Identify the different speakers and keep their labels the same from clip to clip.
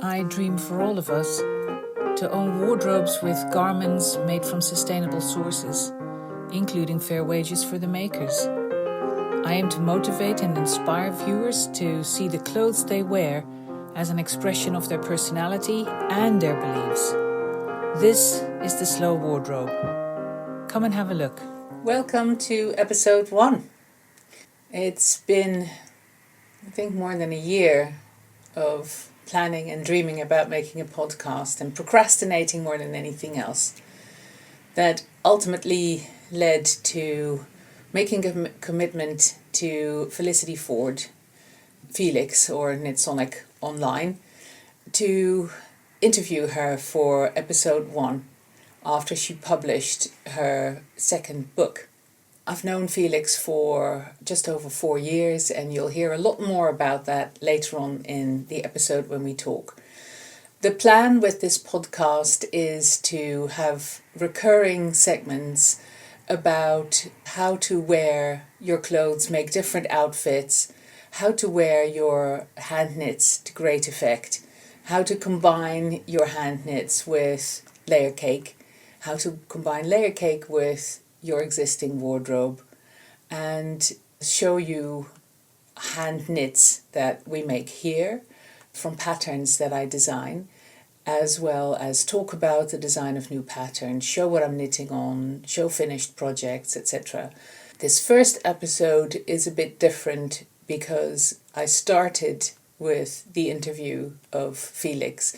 Speaker 1: I dream for all of us to own wardrobes with garments made from sustainable sources, including fair wages for the makers. I aim to motivate and inspire viewers to see the clothes they wear as an expression of their personality and their beliefs. This is the Slow Wardrobe. Come and have a look. Welcome to episode 1. It's been, I think, more than a year of planning and dreaming about making a podcast and procrastinating more than anything else. That ultimately led to making a commitment to Felicity Ford, Felix or Knitsonik online, to interview her for episode 1 after she published her second book. I've known Felix for just over 4 years, and you'll hear a lot more about that later on in the episode when we talk. The plan with this podcast is to have recurring segments about how to wear your clothes, make different outfits, how to wear your hand knits to great effect, how to combine your hand knits with layer cake, how to combine layer cake with your existing wardrobe, and show you hand knits that we make here from patterns that I design, as well as talk about the design of new patterns, show what I'm knitting on, show finished projects, etc. This first episode is a bit different because I started with the interview of Felix,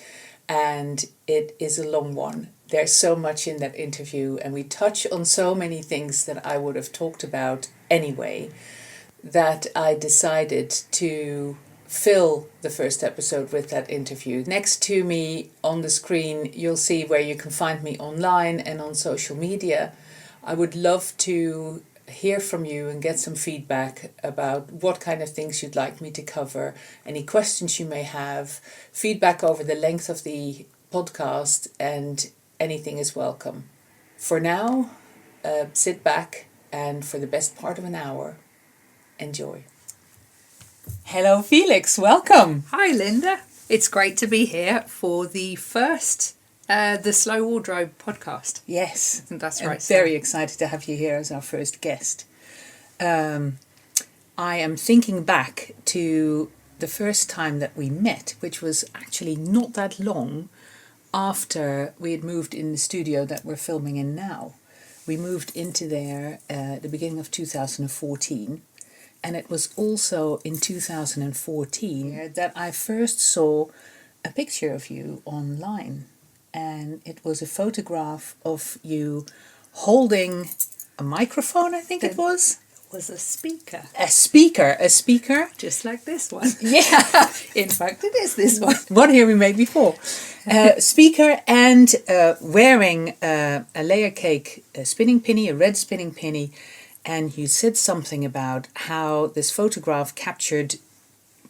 Speaker 1: and it is a long one. There's so much in that interview, and we touch on so many things that I would have talked about anyway, that I decided to fill the first episode with that interview. Next to me on the screen, you'll see where you can find me online and on social media. I would love to hear from you and get some feedback about what kind of things you'd like me to cover, any questions you may have, feedback over the length of the podcast, and anything is welcome. For now, sit back and for the best part of an hour, enjoy. Hello Felix, welcome.
Speaker 2: Hi Linda, it's great to be here for the first The Slow Wardrobe podcast.
Speaker 1: Yes,
Speaker 2: That's right.
Speaker 1: I'm very excited to have you here as our first guest. I am thinking back to the first time that we met, which was actually not that long after we had moved in the studio that we're filming in now. We moved into there at the beginning of 2014, and it was also in 2014 that I first saw a picture of you online, and it was a photograph of you holding a microphone, I think it was
Speaker 2: a speaker.
Speaker 1: A speaker.
Speaker 2: Just like this one.
Speaker 1: Yeah, in fact it is this one. One here we made before. Speaker and wearing a layer cake spinning penny, a red spinning penny, and you said something about how this photograph captured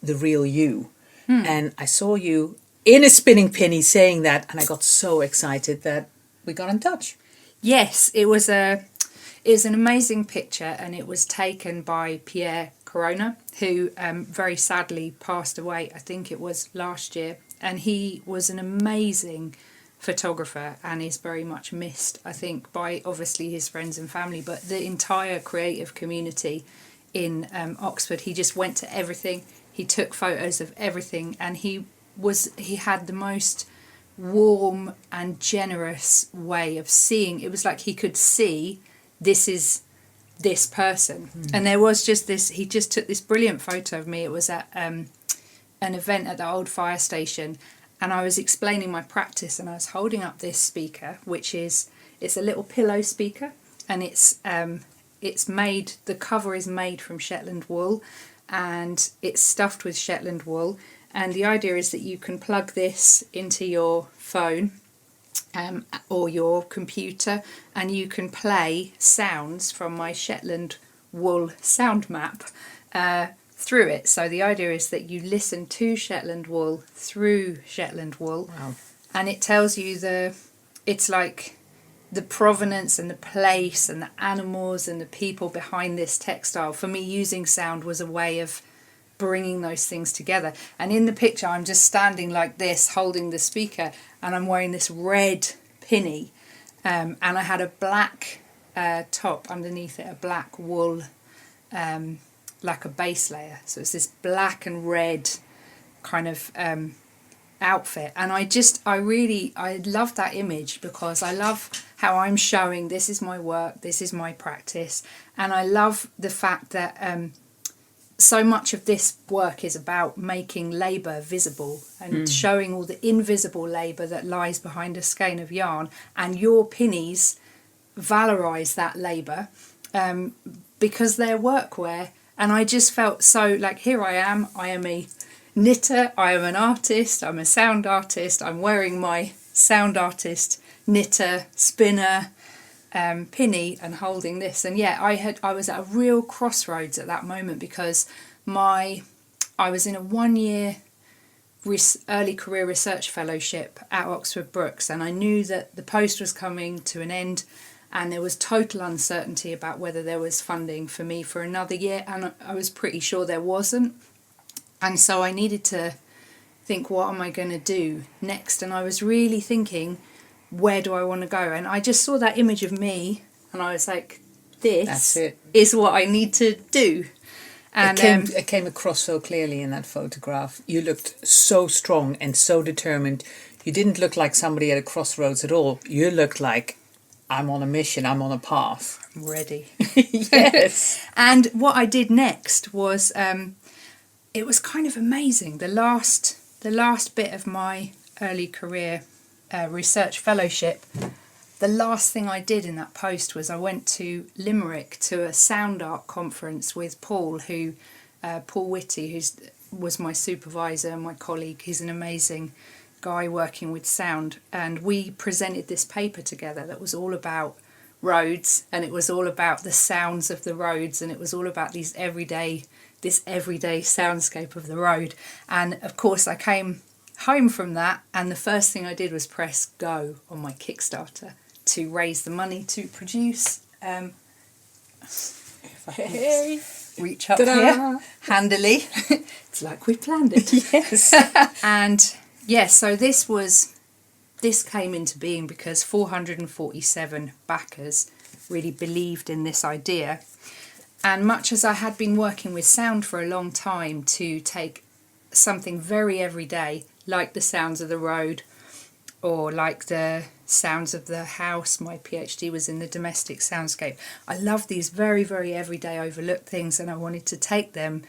Speaker 1: the real you. And I saw you in a spinning penny saying that, and I got so excited that we got in touch.
Speaker 2: Yes, it was an amazing picture, and it was taken by Pierre Corona, who very sadly passed away, I think it was last year. And he was an amazing photographer and is very much missed, I think, by obviously his friends and family, but the entire creative community in Oxford. He just went to everything. He took photos of everything, and he had the most warm and generous way of seeing. It was like he could see this is this person. And there was just this, he just took this brilliant photo of me. It was at an event at the old fire station, and I was explaining my practice, and I was holding up this speaker, it's a little pillow speaker, and it's made, the cover is made from Shetland wool, and it's stuffed with Shetland wool, and the idea is that you can plug this into your phone or your computer, and you can play sounds from my Shetland wool sound map through it. So the idea is that you listen to Shetland wool through Shetland wool.
Speaker 1: Wow.
Speaker 2: And it tells you it's like the provenance and the place and the animals and the people behind this textile. For me, using sound was a way of bringing those things together. And in the picture, I'm just standing like this, holding the speaker, and I'm wearing this red pinny, and I had a black top underneath it, a black wool, like a base layer. So it's this black and red kind of outfit, and I love that image because I love how I'm showing this is my work, this is my practice, and I love the fact that so much of this work is about making labour visible and showing all the invisible labour that lies behind a skein of yarn, and your pinnies valorise that labour because they're workwear. And I just felt so like, here I am a knitter, I am an artist, I'm a sound artist, I'm wearing my sound artist knitter, spinner, pinny, and holding this. And yeah, I was at a real crossroads at that moment because I was in a 1-year early career research fellowship at Oxford Brookes, and I knew that the post was coming to an end, and there was total uncertainty about whether there was funding for me for another year, and I was pretty sure there wasn't. And so I needed to think, what am I going to do next? And I was really thinking, where do I want to go? And I just saw that image of me, and I was like, this is what I need to do. And
Speaker 3: it came across so clearly in that photograph. You looked so strong and so determined. You didn't look like somebody at a crossroads at all. You looked like, I'm on a mission, I'm on a path.
Speaker 2: I'm ready.
Speaker 3: Yes.
Speaker 2: And what I did next was, it was kind of amazing. The last bit of my early career research fellowship, the last thing I did in that post was I went to Limerick to a sound art conference with Paul Whitty, who was my supervisor and my colleague. He's an amazing guy working with sound, and we presented this paper together that was all about roads, and it was all about the sounds of the roads, and it was all about this everyday soundscape of the road. And of course I came home from that, and the first thing I did was press go on my Kickstarter to raise the money to produce if I can reach up here handily. It's like we planned it.
Speaker 3: Yes.
Speaker 2: And yes, so this came into being because 447 backers really believed in this idea. And much as I had been working with sound for a long time to take something very everyday, like the sounds of the road or like the sounds of the house, my PhD was in the domestic soundscape. I love these very, very everyday overlooked things, and I wanted to take them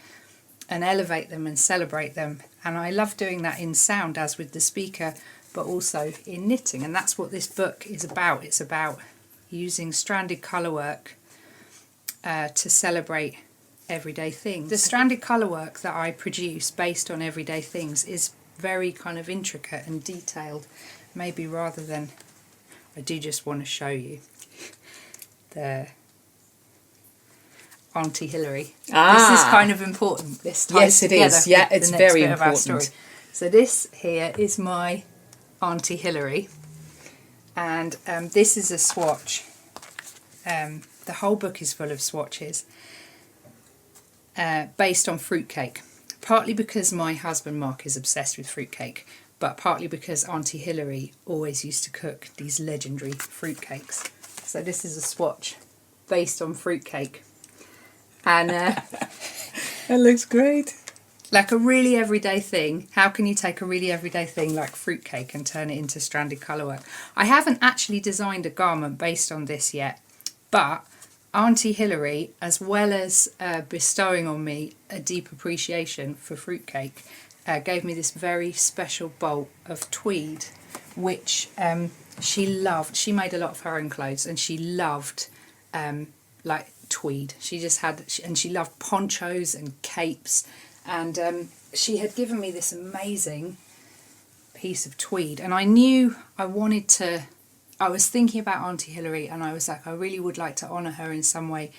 Speaker 2: and elevate them and celebrate them. And I love doing that in sound, as with the speaker, but also in knitting. And that's what this book is about. It's about using stranded colourwork to celebrate everyday things. The stranded colourwork that I produce based on everyday things is very kind of intricate and detailed, maybe rather than... I do just want to show you the Auntie Hilary. This is kind of important. This ties
Speaker 3: yes, it is. Yeah, it's very important.
Speaker 2: So this here is my Auntie Hilary, and this is a swatch. The whole book is full of swatches based on fruitcake, partly because my husband Mark is obsessed with fruitcake, but partly because Auntie Hilary always used to cook these legendary fruitcakes. So this is a swatch based on fruitcake. And
Speaker 3: that looks great.
Speaker 2: Like a really everyday thing. How can you take a really everyday thing like fruitcake and turn it into stranded colourwork? I haven't actually designed a garment based on this yet, but Auntie Hilary, as well as bestowing on me a deep appreciation for fruitcake, gave me this very special bolt of tweed, which she loved. She made a lot of her own clothes, and she loved like tweed. She just had, and she loved ponchos and capes, and she had given me this amazing piece of tweed, and I knew I wanted to. I was thinking about Auntie Hilary, and I was like, I really would like to honour her in some way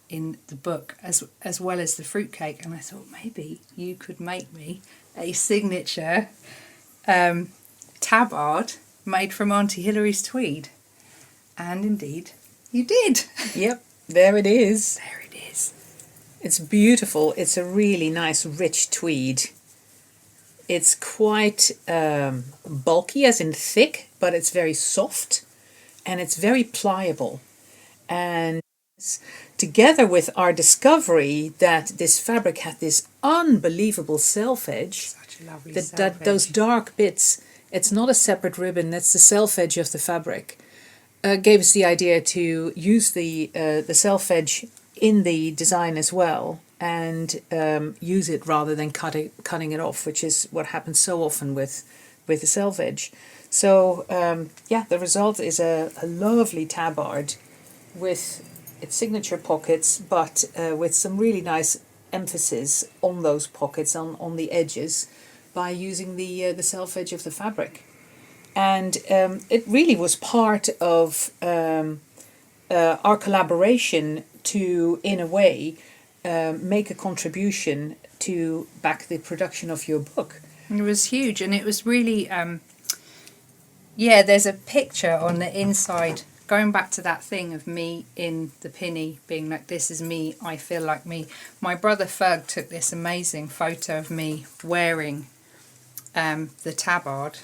Speaker 2: in the book, as well as the fruitcake. And I thought, maybe you could make me a signature tabard made from Auntie Hilary's tweed. And indeed, you did.
Speaker 3: Yep, there it is.
Speaker 2: There it is.
Speaker 3: It's beautiful. It's a really nice rich tweed. It's quite bulky, as in thick, but it's very soft and it's very pliable. And together with our discovery that this fabric had this unbelievable self-edge,
Speaker 2: Such a lovely
Speaker 3: that those dark bits, it's not a separate ribbon, that's the self-edge of the fabric, gave us the idea to use the self-edge in the design as well, and use it rather than cutting it off, which is what happens so often with the self-edge. So the result is a lovely tabard with its signature pockets, but with some really nice emphasis on those pockets, on the edges, by using the self-edge of the fabric. And it really was part of our collaboration to, in a way, make a contribution to back the production of your book.
Speaker 2: It was huge, and it was really, there's a picture on the inside, going back to that thing of me in the pinny, being like, this is me, I feel like me. My brother Ferg took this amazing photo of me wearing the tabard.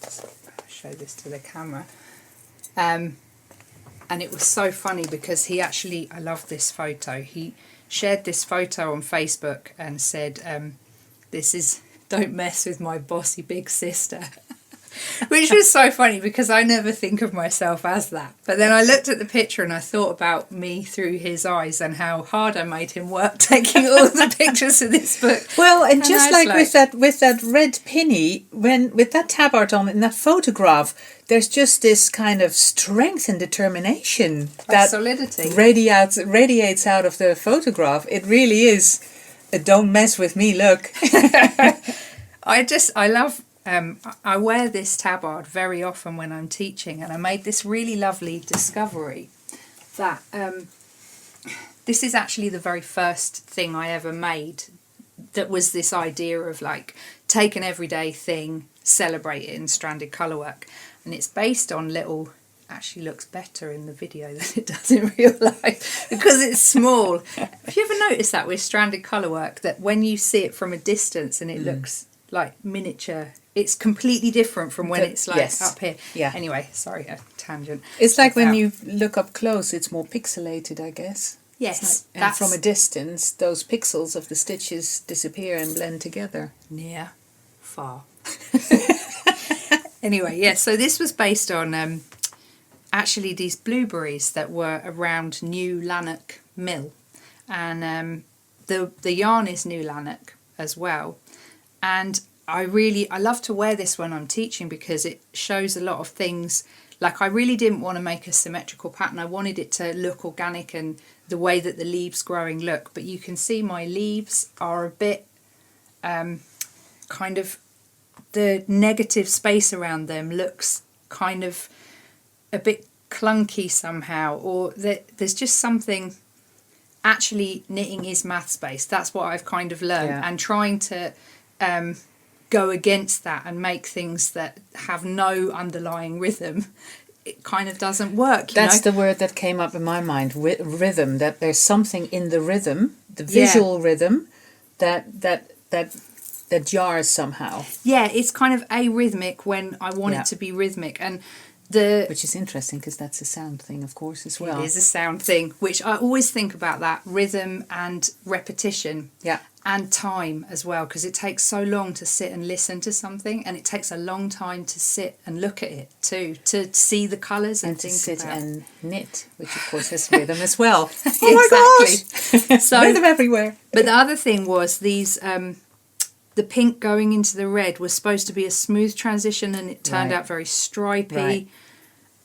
Speaker 2: I'll show this to the camera. And it was so funny because he actually, I love this photo, he shared this photo on Facebook and said, this is, don't mess with my bossy big sister. Which was so funny because I never think of myself as that. But then I looked at the picture and I thought about me through his eyes and how hard I made him work taking all the pictures of this book.
Speaker 3: Well, and just like with that red pinny, with that tabard on in that photograph, there's just this kind of strength and determination that
Speaker 2: solidity
Speaker 3: radiates out of the photograph. It really is a don't mess with me look.
Speaker 2: I love. I wear this tabard very often when I'm teaching, and I made this really lovely discovery that this is actually the very first thing I ever made that was this idea of like take an everyday thing, celebrate it in stranded colourwork, and it's based on little, actually looks better in the video than it does in real life because it's small. Have you ever noticed that with stranded colourwork, that when you see it from a distance and it looks like miniature, it's completely different from when it's like up here.
Speaker 3: Yeah.
Speaker 2: Anyway, sorry, a tangent.
Speaker 3: It's like when you look up close, it's more pixelated, I guess.
Speaker 2: Yes.
Speaker 3: Like, and from a distance, those pixels of the stitches disappear and blend together.
Speaker 2: Near, far. Anyway, yeah, so this was based on actually these blueberries that were around New Lanark Mill. And the yarn is New Lanark as well. And I love to wear this when I'm teaching because it shows a lot of things. Like, I really didn't want to make a symmetrical pattern. I wanted it to look organic and the way that the leaves growing look. But you can see my leaves are a bit kind of, the negative space around them looks kind of a bit clunky somehow. Or there's just something, actually knitting is maths based. That's what I've kind of learned.
Speaker 3: Yeah.
Speaker 2: And trying to go against that and make things that have no underlying rhythm, it kind of doesn't work.
Speaker 3: That's the word that came up in my mind, rhythm, that there's something in the rhythm, the visual rhythm, that jars somehow.
Speaker 2: Yeah, it's kind of arrhythmic when I want it to be rhythmic. And which
Speaker 3: is interesting because that's a sound thing, of course, as well.
Speaker 2: It is a sound thing, which I always think about, that rhythm and repetition.
Speaker 3: Yeah.
Speaker 2: And time as well, because it takes so long to sit and listen to something, and it takes a long time to sit and look at it too, to see the colours and
Speaker 3: to
Speaker 2: think
Speaker 3: sit
Speaker 2: about.
Speaker 3: and knit, which of course has rhythm as well.
Speaker 2: Oh my gosh!
Speaker 3: So rhythm everywhere.
Speaker 2: But the other thing was these, the pink going into the red was supposed to be a smooth transition, and it turned out very stripy.
Speaker 3: Right.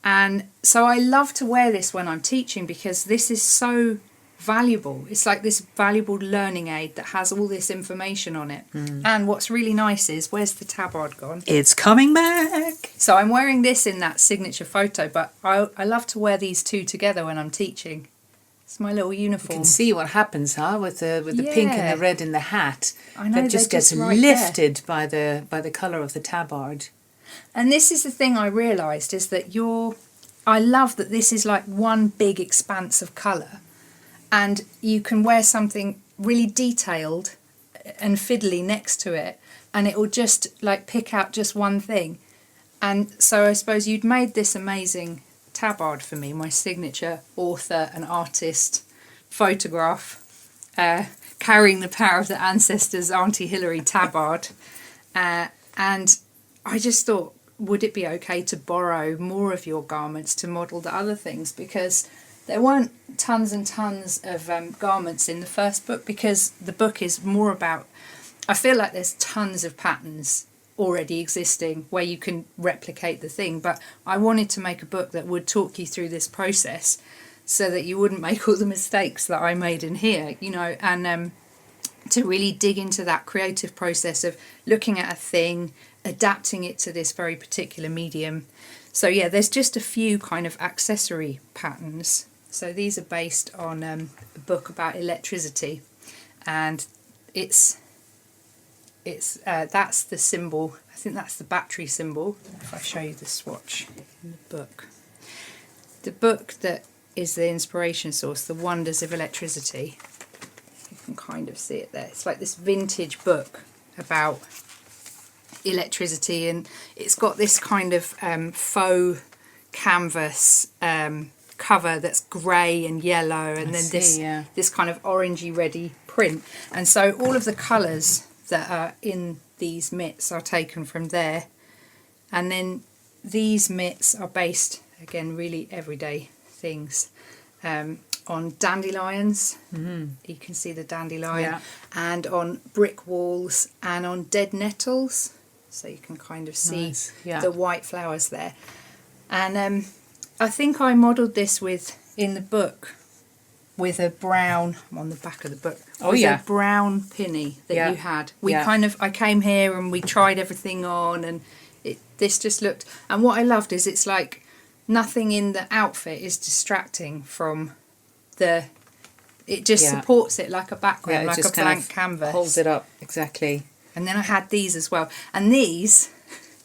Speaker 2: And so I love to wear this when I'm teaching because this is so valuable. It's like this valuable learning aid that has all this information on it. And what's really nice is, where's the tabard gone?
Speaker 3: It's coming back.
Speaker 2: So I'm wearing this in that signature photo, but I love to wear these two together when I'm teaching. It's my little uniform.
Speaker 3: You can see what happens, with the pink and the red in the hat.
Speaker 2: I know,
Speaker 3: that just gets lifted by the colour of the tabard.
Speaker 2: And this is the thing I realised, is that I love that this is like one big expanse of colour. And you can wear something really detailed and fiddly next to it, and it will just like pick out just one thing. And so I suppose you'd made this amazing tabard for me, my signature author and artist photograph, carrying the power of the ancestors, Auntie Hilary tabard. And I just thought, would it be okay to borrow more of your garments to model the other things? Because there weren't tons and tons of garments in the first book, because the book is more about, I feel like there's tons of patterns already existing where you can replicate the thing, but I wanted to make a book that would talk you through this process so that you wouldn't make all the mistakes that I made in here, you know, and to really dig into that creative process of looking at a thing, adapting it to this very particular medium. So yeah, there's just a few kind of accessory patterns. So these are based on a book about electricity, and it's that's the symbol. I think that's the battery symbol. If I show you the swatch in the book that is the inspiration source, The Wonders of Electricity. You can kind of see it there. It's like this vintage book about electricity, and it's got this kind of faux canvas cover that's grey and yellow, and then this kind of orangey reddy print. And so all of the colours that are in these mitts are taken from there, and then these mitts are based, again, really everyday things, on dandelions. You can see the dandelion, and on brick walls, and on dead nettles, so you can kind of see the white flowers there. And I think I modelled this in the book with a brown, I'm on the back of the book, a brown pinny that you had. I came here and we tried everything on, and this just looked, and what I loved is it's like nothing in the outfit is distracting from it just supports it like a background, like a blank canvas.
Speaker 3: Holds it up, exactly.
Speaker 2: And then I had these as well, and these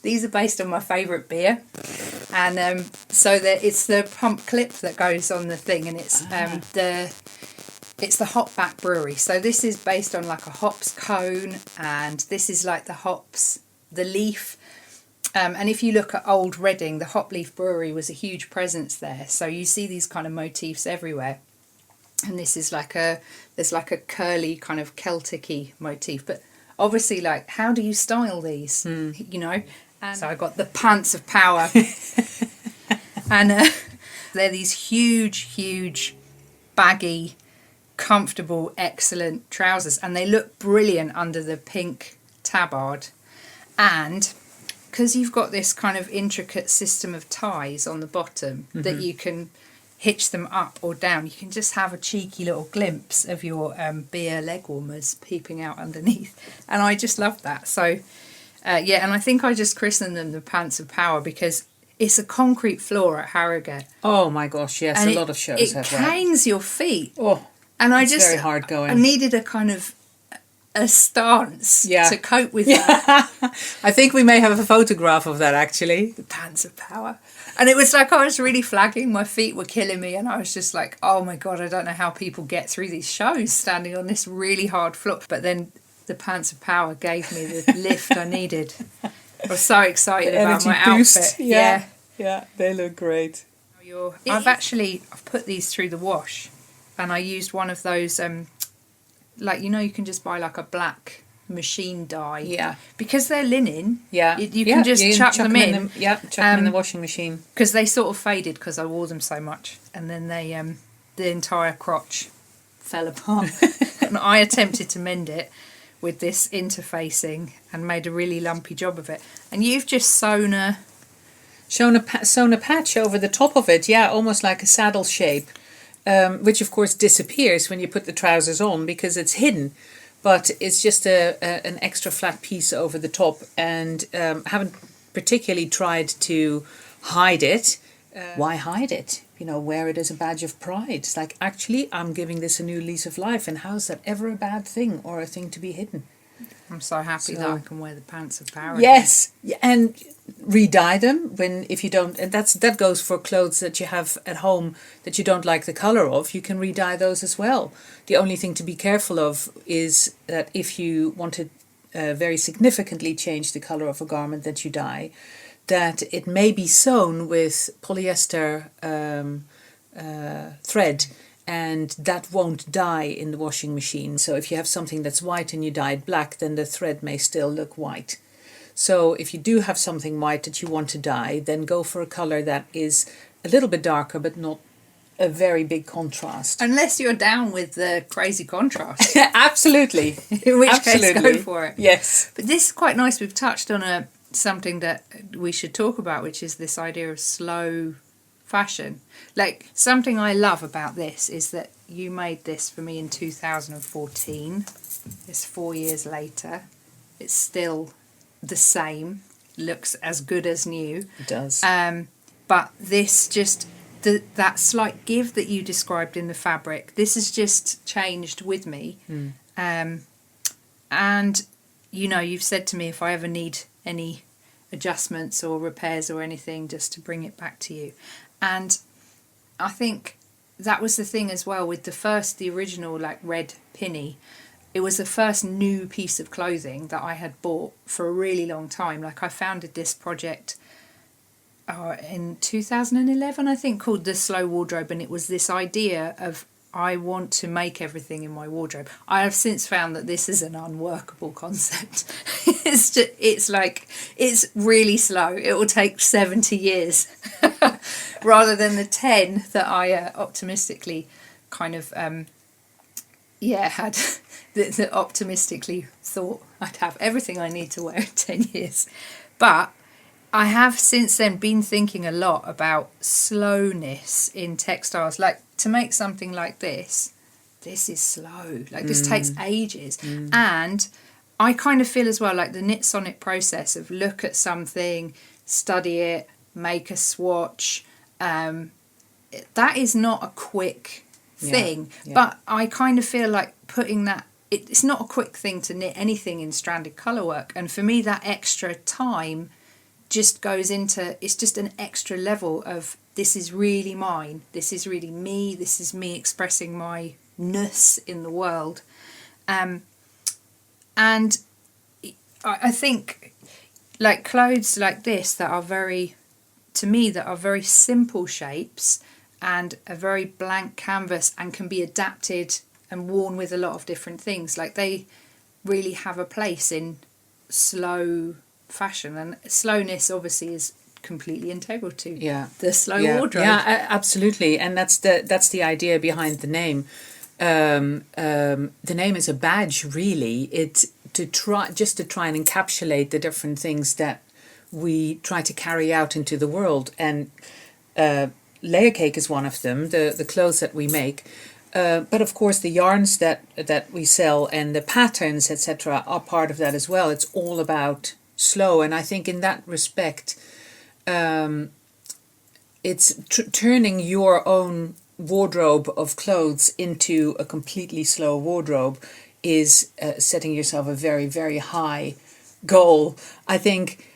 Speaker 2: are based on my favourite beer, and so it's the pump clip that goes on the thing, and it's the Hopback Brewery. So this is based on like a hops cone, and this is like the leaf. And if you look at Old Reading, the Hop Leaf Brewery was a huge presence there. So you see these kind of motifs everywhere. And this is there's like a curly kind of Celtic-y motif. But obviously, like, how do you style these? You know? And so I got the Pants of Power. And they're these huge, baggy, comfortable, excellent trousers. And they look brilliant under the pink tabard. And because you've got this kind of intricate system of ties on the bottom that you can hitch them up or down, you can just have a cheeky little glimpse of your beer leg warmers peeping out underneath. And I just love that. So, and I think I just christened them the Pants of Power because it's a concrete floor at Harrogate.
Speaker 3: Oh my gosh, yes, and a lot of shows have that. It
Speaker 2: canes your feet.
Speaker 3: Oh,
Speaker 2: and
Speaker 3: it's very hard going.
Speaker 2: I needed a kind of a stance to cope with that.
Speaker 3: I think we may have a photograph of that, actually.
Speaker 2: The Pants of Power. And it was like I was really flagging. My feet were killing me, and I was just like, oh my God, I don't know how people get through these shows standing on this really hard floor. But then the Pants of Power gave me the lift I needed. I was so excited about my outfit.
Speaker 3: Yeah, they look great.
Speaker 2: I've put these through the wash, and I used one of those you can just buy like a black machine dye. Yeah. Because they're linen. Yeah. You can just chuck them in.
Speaker 3: Chuck them in the washing machine.
Speaker 2: Because they sort of faded because I wore them so much, and then they the entire crotch fell apart. And I attempted to mend it with this interfacing and made a really lumpy job of it. And you've just sewn a
Speaker 3: patch over the top of it. Yeah, almost like a saddle shape. Which of course disappears when you put the trousers on because it's hidden, but it's just an extra flat piece over the top, and haven't particularly tried to hide it. Why hide it? Wear it as a badge of pride. It's like, actually, I'm giving this a new lease of life, and how's that ever a bad thing or a thing to be hidden?
Speaker 2: I'm so happy that I can wear the Pants of Power.
Speaker 3: Yes, and re-dye them if you don't, and that goes for clothes that you have at home that you don't like the color of. You can re-dye those as well. The only thing to be careful of is that if you want to very significantly change the color of a garment that you dye, that it may be sewn with polyester thread, and that won't dye in the washing machine. So if you have something that's white and you dye it black, then the thread may still look white. So if you do have something white that you want to dye, then go for a color that is a little bit darker but not a very big contrast.
Speaker 2: Unless you're down with the crazy contrast.
Speaker 3: Absolutely.
Speaker 2: In which case, go for it.
Speaker 3: Yes.
Speaker 2: But this is quite nice. We've touched on something that we should talk about, which is this idea of slow fashion. Like, something I love about this is that you made this for me in 2014. It's 4 years later. It's still the same, looks as good as new.
Speaker 3: It does.
Speaker 2: But this just, that slight give that you described in the fabric, this has just changed with me. And, you know, you've said to me if I ever need any adjustments or repairs or anything, just to bring it back to you. And I think that was the thing as well with the original, like, red pinny. It was the first new piece of clothing that I had bought for a really long time. Like, I founded this project in 2011, I think, called The Slow Wardrobe. And it was this idea of, I want to make everything in my wardrobe. I have since found that this is an unworkable concept. It's really slow. It will take 70 years rather than the 10 that I optimistically kind of, had that optimistically thought I'd have everything I need to wear in 10 years. But I have since then been thinking a lot about slowness in textiles. Like, to make something like this is slow. Like, this takes ages. And I kind of feel as well, like, the Knitsonik process of look at something, study it, make a swatch, that is not a quick thing. But I kind of feel like putting that, it's not a quick thing to knit anything in stranded colourwork. And for me, that extra time just goes into, it's just an extra level of, this is really mine, this is really me, this is me expressing my ness in the world. And I think, like, clothes like this that are very, to me, that are very simple shapes and a very blank canvas and can be adapted and worn with a lot of different things, like, they really have a place in slow fashion. And slowness obviously is completely integral to the slow wardrobe.
Speaker 3: Yeah, absolutely. And that's the idea behind the name. The name is a badge, really. It's to try and encapsulate the different things that we try to carry out into the world. And Layercake is one of them, the clothes that we make. But of course the yarns that we sell and the patterns, etc., are part of that as well. It's all about slow. And I think in that respect, it's turning your own wardrobe of clothes into a completely slow wardrobe is setting yourself a very, very high goal. I think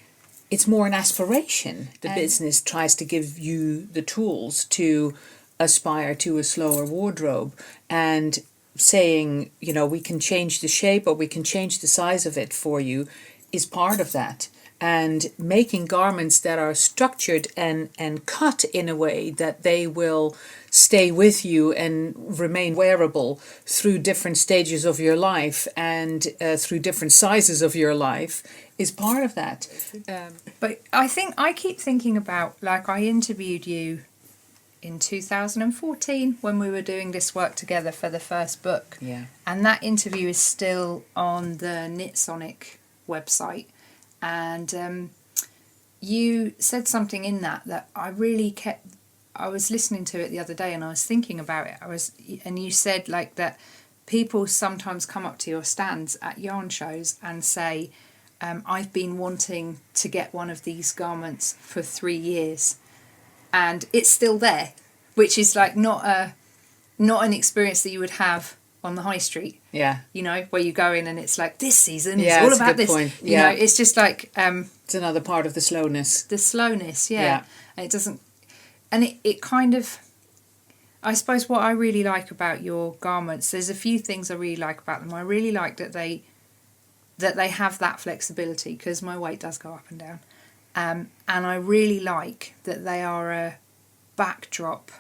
Speaker 3: it's more an aspiration. The business tries to give you the tools to aspire to a slower wardrobe, and saying, you know, we can change the shape or we can change the size of it for you is part of that. And making garments that are structured and cut in a way that they will stay with you and remain wearable through different stages of your life and through different sizes of your life is part of that.
Speaker 2: But I think I keep thinking about, like, I interviewed you in 2014 when we were doing this work together for the first book.
Speaker 3: Yeah.
Speaker 2: And that interview is still on the Knitsonik website. And you said something in that I really kept, I was listening to it the other day and I was thinking about it. And you said, like, that people sometimes come up to your stands at yarn shows and say, I've been wanting to get one of these garments for 3 years and it's still there, which is like not an experience that you would have on the high street.
Speaker 3: Yeah.
Speaker 2: You know, where you go in and it's like, this season is
Speaker 3: Yeah,
Speaker 2: all
Speaker 3: that's a
Speaker 2: about
Speaker 3: good
Speaker 2: this.
Speaker 3: point.
Speaker 2: You
Speaker 3: Yeah.
Speaker 2: know, it's just like
Speaker 3: It's another part of the slowness.
Speaker 2: the slowness,
Speaker 3: Yeah.
Speaker 2: And it doesn't, and it kind of, I suppose what I really like about your garments, there's a few things I really like about them. I really like that they have that flexibility, because my weight does go up and down. And I really like that they are a backdrop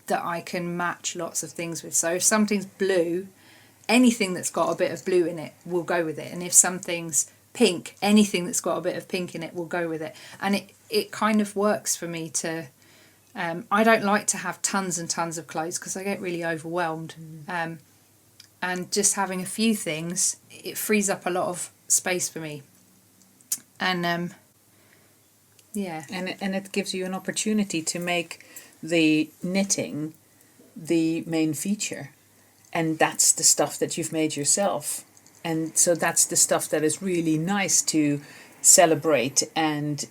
Speaker 2: that I can match lots of things with. So if something's blue, anything that's got a bit of blue in it will go with it. And if something's pink, anything that's got a bit of pink in it will go with it. And it kind of works for me to... I don't like to have tons and tons of clothes because I get really overwhelmed. And just having a few things, it frees up a lot of space for me. And yeah.
Speaker 3: And it gives you an opportunity to make the knitting the main feature. And that's the stuff that you've made yourself. And so that's the stuff that is really nice to celebrate and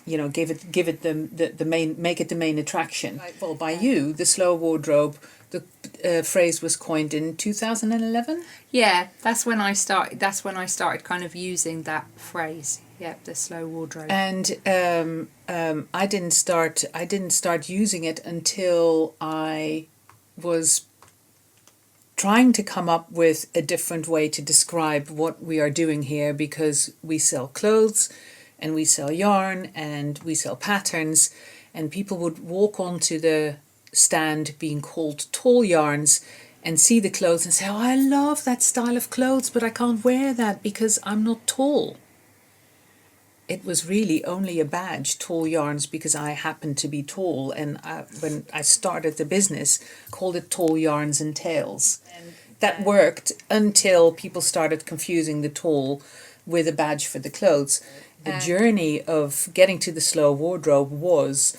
Speaker 3: you know, give it the main, make it the main attraction. Well, by you, the slow wardrobe, the phrase was coined in 2011.
Speaker 2: Yeah, that's when I started kind of using that phrase. Yeah, the slow wardrobe.
Speaker 3: And I didn't start using it until I was trying to come up with a different way to describe what we are doing here, because we sell clothes and we sell yarn and we sell patterns, and people would walk onto the stand being called tall yarns and see the clothes and say, oh, I love that style of clothes, but I can't wear that because I'm not tall. It was really only a badge, tall yarns, because I happened to be tall, and when I started the business, called it Tall Yarns and Tails. And that worked until people started confusing the tall with a badge for the clothes. The journey of getting to the slow wardrobe was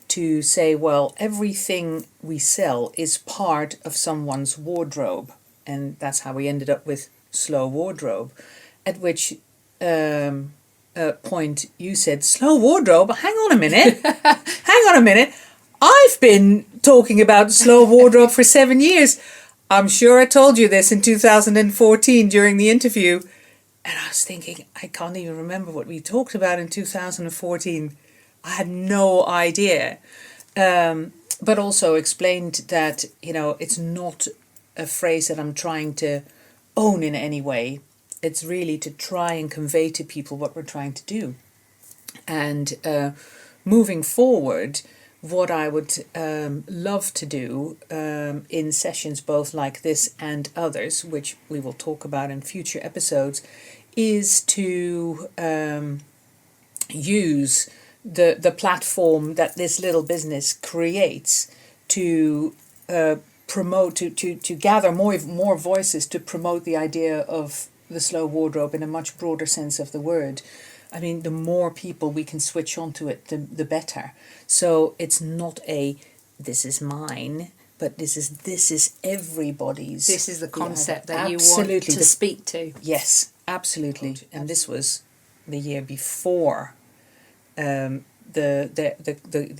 Speaker 3: to say, well, everything we sell is part of someone's wardrobe, and that's how we ended up with slow wardrobe, at which point you said, slow wardrobe? Hang on a minute. I've been talking about slow wardrobe for 7 years. I'm sure I told you this in 2014 during the interview. And I was thinking, I can't even remember what we talked about in 2014. I had no idea. But also explained that, you know, it's not a phrase that I'm trying to own in any way. It's really to try and convey to people what we're trying to do. And moving forward, what I would love to do in sessions both like this and others, which we will talk about in future episodes, is to use the platform that this little business creates to promote, to gather more voices to promote the idea of the slow wardrobe in a much broader sense of the word. I mean, the more people we can switch onto it, the better. So it's not this is mine, but this is everybody's.
Speaker 2: This is the concept that
Speaker 3: absolutely
Speaker 2: you want to speak to.
Speaker 3: Yes, absolutely. And this was the year before the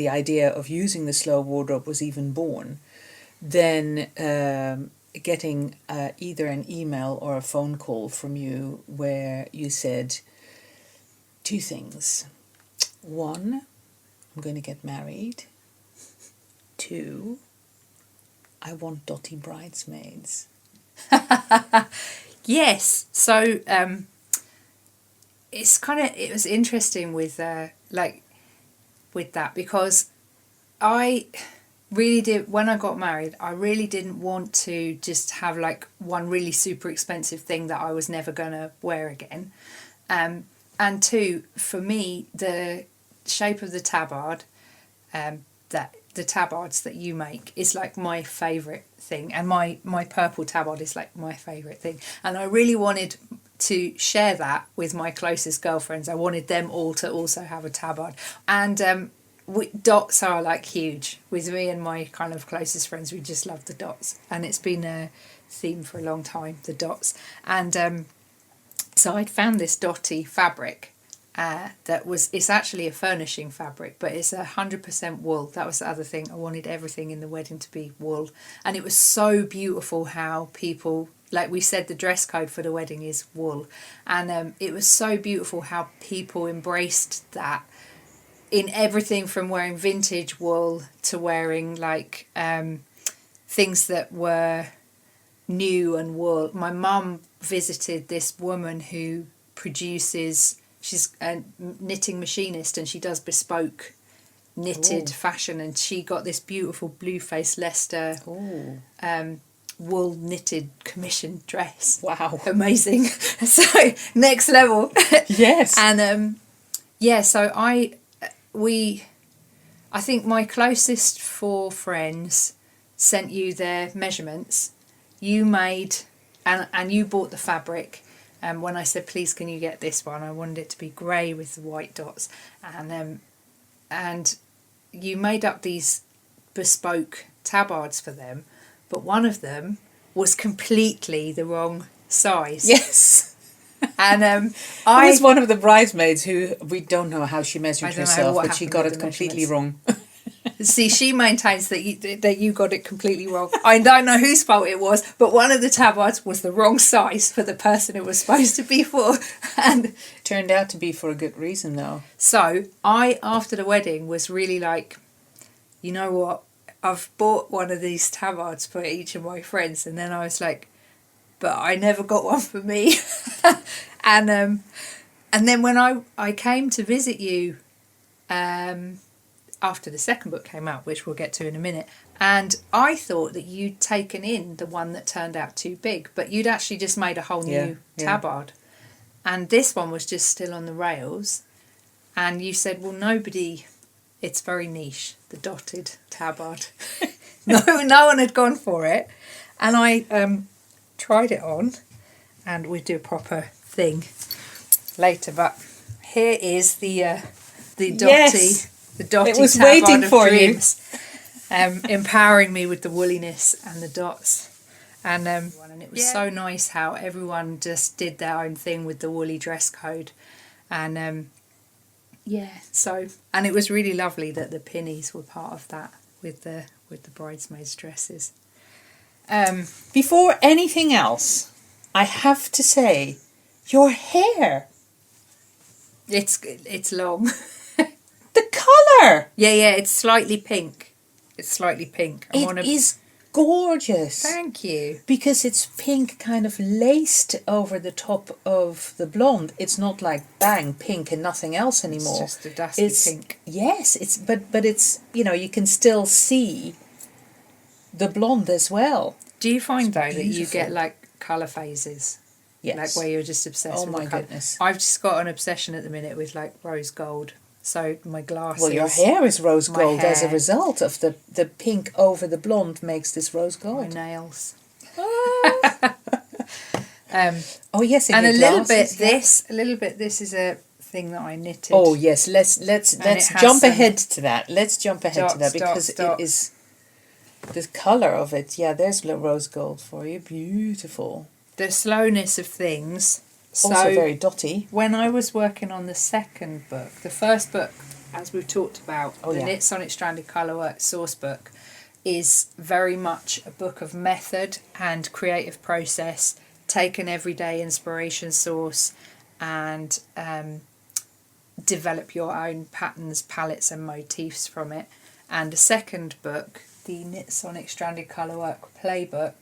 Speaker 3: idea of using the slow wardrobe was even born. Then getting either an email or a phone call from you where you said two things. One, I'm going to get married. Two, I want dotty bridesmaids.
Speaker 2: Yes. So it was interesting with with that, because I really did, when I got married, I really didn't want to just have like one really super expensive thing that I was never going to wear again. And two, for me, the shape of the tabard, that the tabards that you make is like my favourite thing, and my purple tabard is like my favourite thing. And I really wanted to share that with my closest girlfriends. I wanted them all to also have a tabard. And dots are like huge with me and my kind of closest friends. We just love the dots, and it's been a theme for a long time, the dots. And so I'd found this dotty fabric, it's actually a furnishing fabric, but it's 100% wool. That was the other thing. I wanted everything in the wedding to be wool. And it was so beautiful how people, like we said, the dress code for the wedding is wool. And it was so beautiful how people embraced that in everything from wearing vintage wool to wearing like things that were new and wool. My mum visited this woman who produces... She's a knitting machinist and she does bespoke knitted fashion, and she got this beautiful blue-faced Leicester wool knitted commission dress.
Speaker 3: Wow.
Speaker 2: Amazing. So next level.
Speaker 3: Yes.
Speaker 2: And so I think my closest 4 friends sent you their measurements. You made and you bought the fabric. When I said, please, can you get this one? I wanted it to be grey with the white dots. And you made up these bespoke tabards for them, but one of them was completely the wrong size.
Speaker 3: Yes.
Speaker 2: And
Speaker 3: I was one of the bridesmaids who, we don't know how she measured
Speaker 2: don't know
Speaker 3: herself,
Speaker 2: what
Speaker 3: but she
Speaker 2: happened
Speaker 3: got
Speaker 2: with
Speaker 3: it
Speaker 2: the
Speaker 3: completely
Speaker 2: measurements.
Speaker 3: wrong.
Speaker 2: See, she maintains that you got it completely wrong. I don't know whose fault it was, but one of the tabards was the wrong size for the person it was supposed to be for. And
Speaker 3: turned out to be for a good reason, though.
Speaker 2: So I, after the wedding, was really like, you know what? I've bought one of these tabards for each of my friends, and then I was like, but I never got one for me. And then when I came to visit you, after the second book came out, which we'll get to in a minute, and I thought that you'd taken in the one that turned out too big, but you'd actually just made a whole new tabard. And this one was just still on the rails, and you said, well, it's very niche, the dotted tabard. no one had gone for it. And I tried it on, and we'll do a proper thing later, but here is the dotty.
Speaker 3: Yes.
Speaker 2: The dotty
Speaker 3: it was
Speaker 2: tabard
Speaker 3: waiting
Speaker 2: of
Speaker 3: for
Speaker 2: dreams, empowering me with the woolliness and the dots. And it was so nice how everyone just did their own thing with the woolly dress code. And and it was really lovely that the pinnies were part of that with the bridesmaids' dresses.
Speaker 3: Before anything else, I have to say, your hair.
Speaker 2: It's long.
Speaker 3: The colour!
Speaker 2: Yeah, it's slightly pink. It
Speaker 3: is gorgeous.
Speaker 2: Thank you.
Speaker 3: Because it's pink kind of laced over the top of the blonde. It's not like bang, pink and nothing else anymore.
Speaker 2: It's just a dusty pink.
Speaker 3: Yes, but it's, you can still see the blonde as well.
Speaker 2: Do you find, though, that you get, like, colour phases?
Speaker 3: Yes.
Speaker 2: Like, where you're just obsessed with
Speaker 3: my
Speaker 2: the colour?
Speaker 3: goodness.
Speaker 2: I've just got an obsession at the minute with, like, rose gold. So my glasses...
Speaker 3: Well, your hair is rose gold as a
Speaker 2: hair.
Speaker 3: result of the pink over the blonde makes this rose gold.
Speaker 2: My nails.
Speaker 3: Oh, yes,
Speaker 2: and
Speaker 3: your
Speaker 2: a little
Speaker 3: glasses,
Speaker 2: bit, this is a thing that I knitted.
Speaker 3: Oh, yes, let's jump ahead to that. Let's jump ahead to that because it is... The colour of it, there's rose gold for you. Beautiful.
Speaker 2: The slowness of things...
Speaker 3: Also very dotty.
Speaker 2: When I was working on the second book, the first book, as we've talked about, the Knitsonik Stranded Colourwork Sourcebook, is very much a book of method and creative process, take an everyday inspiration source and develop your own patterns, palettes and motifs from it. And the second book, the Knitsonik Stranded Colourwork Playbook,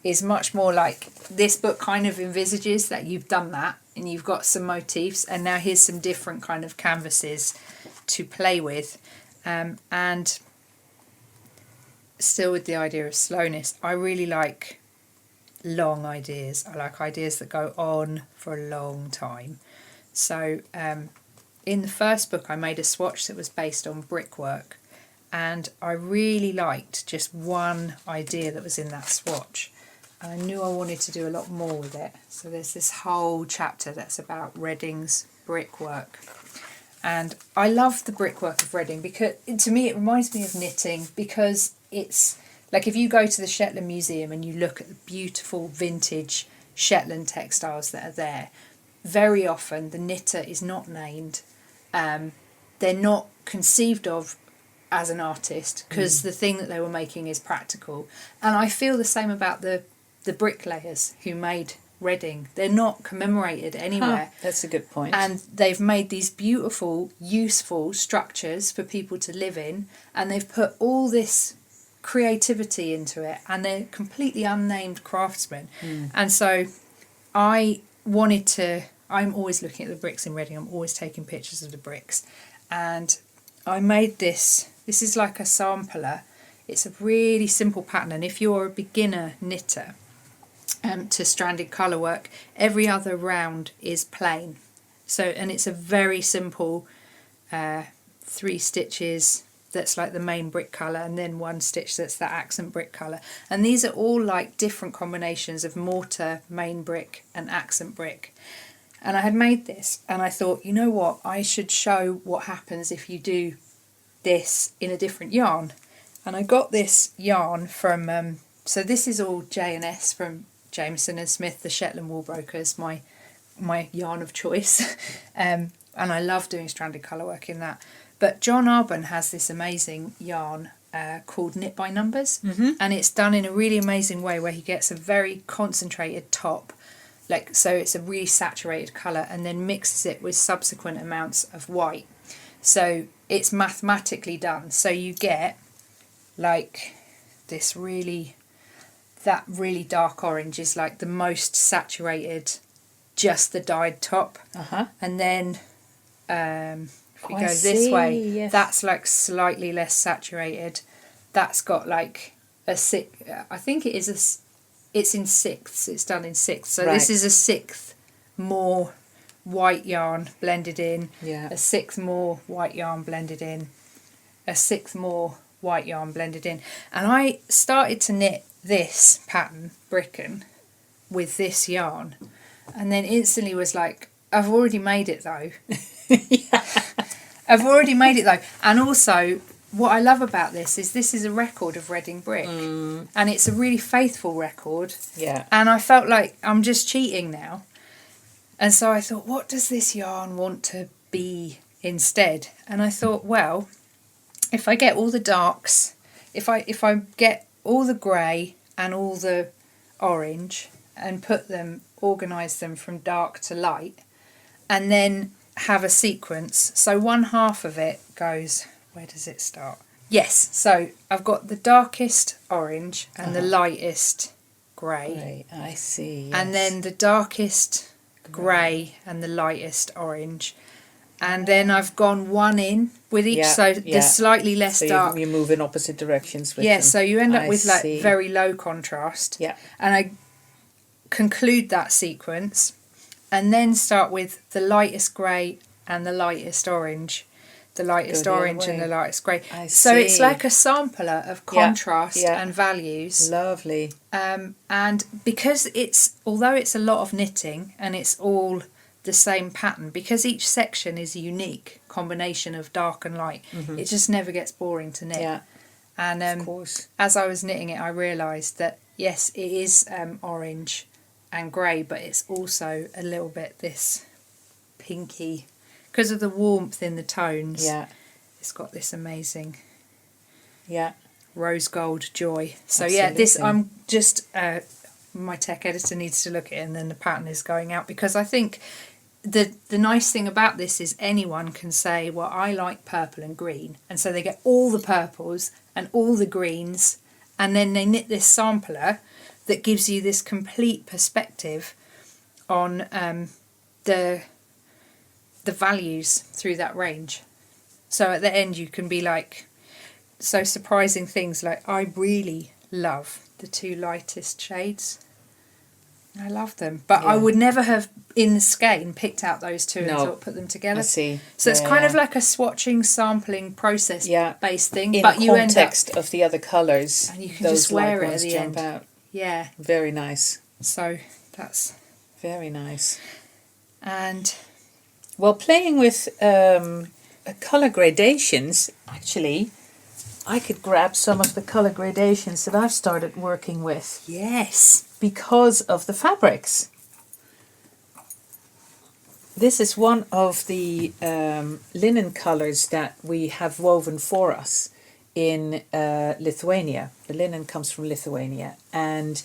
Speaker 2: is much more like, this book kind of envisages that you've done that and you've got some motifs and now here's some different kind of canvases to play with. And still with the idea of slowness, I really like long ideas. I like ideas that go on for a long time. So in the first book I made a swatch that was based on brickwork, and I really liked just one idea that was in that swatch. And I knew I wanted to do a lot more with it. So there's this whole chapter that's about Reading's brickwork. And I love the brickwork of Reading because, to me, it reminds me of knitting because it's, like if you go to the Shetland Museum and you look at the beautiful vintage Shetland textiles that are there, very often the knitter is not named. They're not conceived of as an artist because the thing that they were making is practical. And I feel the same about the bricklayers who made Reading. They're not commemorated anywhere.
Speaker 3: That's a good point.
Speaker 2: And they've made these beautiful, useful structures for people to live in, and they've put all this creativity into it, and they're completely unnamed craftsmen. And so I'm always looking at the bricks in Reading. I'm always taking pictures of the bricks. And I made this. This is like a sampler. It's a really simple pattern, and if you're a beginner knitter to stranded colourwork, every other round is plain. So, and it's a very simple 3 stitches that's like the main brick colour, and then 1 stitch that's the accent brick colour. And these are all like different combinations of mortar, main brick and accent brick. And I had made this, and I thought, you know what, I should show what happens if you do this in a different yarn. And I got this yarn from, so this is all J&S from Jamieson Smith, the Shetland wool brokers, my yarn of choice. And I love doing stranded colourwork in that. But John Arbon has this amazing yarn called Knit by Numbers, and it's done in a really amazing way where he gets a very concentrated top, like, so it's a really saturated colour, and then mixes it with subsequent amounts of white. So it's mathematically done. So you get like this that really dark orange is like the most saturated, just the dyed top. And then if you go this way,
Speaker 3: yes.
Speaker 2: that's like slightly less saturated. That's got like a six. I think it is it's in sixths. It's done in sixths. So this is a sixth more white yarn blended in.
Speaker 3: Yeah.
Speaker 2: A sixth more white yarn blended in. A sixth more white yarn blended in. And I started to knit this pattern, Bricken, with this yarn, and then instantly was like, I've already made it though. I've already made it though. And also what I love about this is a record of Reading brick, and it's a really faithful record. And I felt like I'm just cheating now, and so I thought, what does this yarn want to be instead? And I thought, well, if I get all the darks, if I get all the grey and all the orange and organise them from dark to light, and then have a sequence. So one half of it goes, where does it start? Yes, so I've got the darkest orange and the lightest grey.
Speaker 3: I see. Yes.
Speaker 2: And then the darkest grey and the lightest orange. And then I've gone one in with each, so they're slightly less dark.
Speaker 3: You move in opposite directions with them.
Speaker 2: So you end up with like very low contrast. And I conclude that sequence and then start with the lightest grey and the lightest orange. The lightest orange and the lightest grey. So it's like a sampler of contrast and values.
Speaker 3: Lovely.
Speaker 2: And because although it's a lot of knitting and it's all the same pattern, because each section is a unique combination of dark and light, it just never gets boring to knit. And
Speaker 3: of course,
Speaker 2: as I was knitting it, I realised that yes, it is orange and grey, but it's also a little bit this pinky, because of the warmth in the tones. It's got this amazing rose gold joy. So this I'm just my tech editor needs to look at it, and then the pattern is going out, because I think the nice thing about this is anyone can say, well, I like purple and green, and so they get all the purples and all the greens, and then they knit this sampler that gives you this complete perspective on the values through that range. So at the end you can be like, so surprising things like, I really love the 2 lightest shades. I love them, but I would never have in the skein picked out those 2 and thought put them together.
Speaker 3: I see.
Speaker 2: So it's kind of like a swatching, sampling process based thing,
Speaker 3: in
Speaker 2: but you
Speaker 3: context of the other colours,
Speaker 2: and you can just wear it at the end.
Speaker 3: Out.
Speaker 2: Yeah,
Speaker 3: very nice.
Speaker 2: So that's
Speaker 3: very nice.
Speaker 2: And
Speaker 3: well, playing with colour gradations, actually, I could grab some of the colour gradations that I've started working with.
Speaker 2: Yes.
Speaker 3: Because of the fabrics. this is one of the linen colours that we have woven for us in Lithuania. The linen comes from Lithuania, and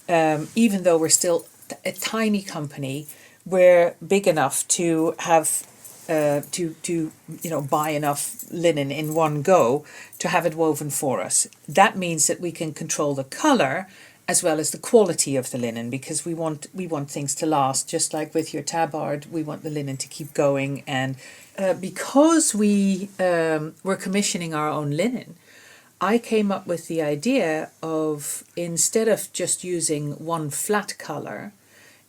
Speaker 3: even though we're still a tiny company, we're big enough to have to buy enough linen in one go to have it woven for us. That means that we can control the colour as well as the quality of the linen, because we want things to last. Just like with your tabard, we want the linen to keep going, and because we were commissioning our own linen, I came up with the idea of, instead of just using one flat colour,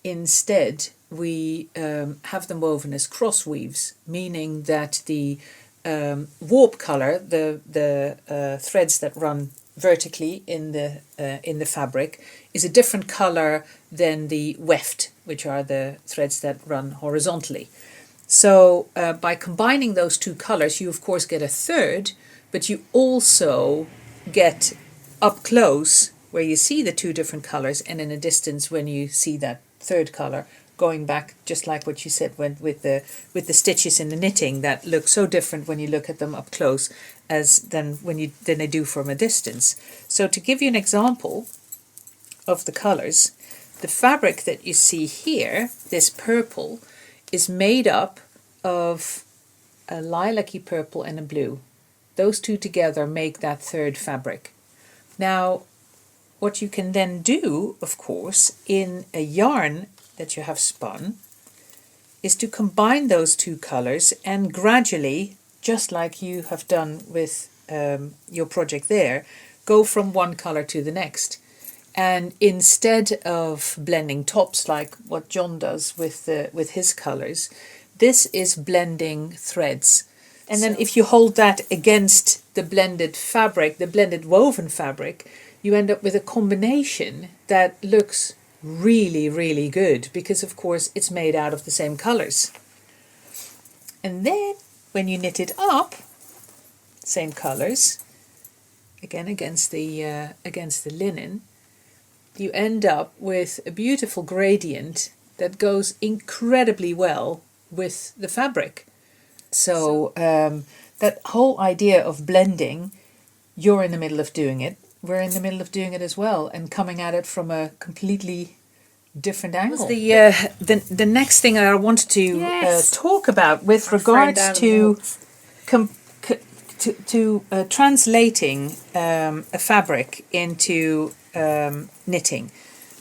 Speaker 3: instead we have them woven as cross weaves, meaning that the warp colour, the threads that run vertically in the fabric, is a different colour than the weft, which are the threads that run horizontally. So by combining those two colours, you of course get a third, but you also get up close where you see the two different colours, and in a distance when you see that third colour, going back just like what you said with the stitches in the knitting that look so different when you look at them up close as than they do from a distance. So to give you an example of the colours, the fabric that you see here, this purple, is made up of a lilac-y purple and a blue. Those two together make that third fabric. Now, what you can then do, of course, in a yarn that you have spun, is to combine those two colours and gradually, just like you have done with your project there, go from one colour to the next. And instead of blending tops like what John does with his colours, this is blending threads. And then if you hold that against the blended fabric, the blended woven fabric, you end up with a combination that looks really, really good, because of course it's made out of the same colours. And then when you knit it up, same colours, again against the linen, you end up with a beautiful gradient that goes incredibly well with the fabric. So that whole idea of blending, you're in the middle of doing it. We're in the middle of doing it as well, and coming at it from a completely different angle. The next thing I wanted to talk about with regards to translating a fabric into knitting.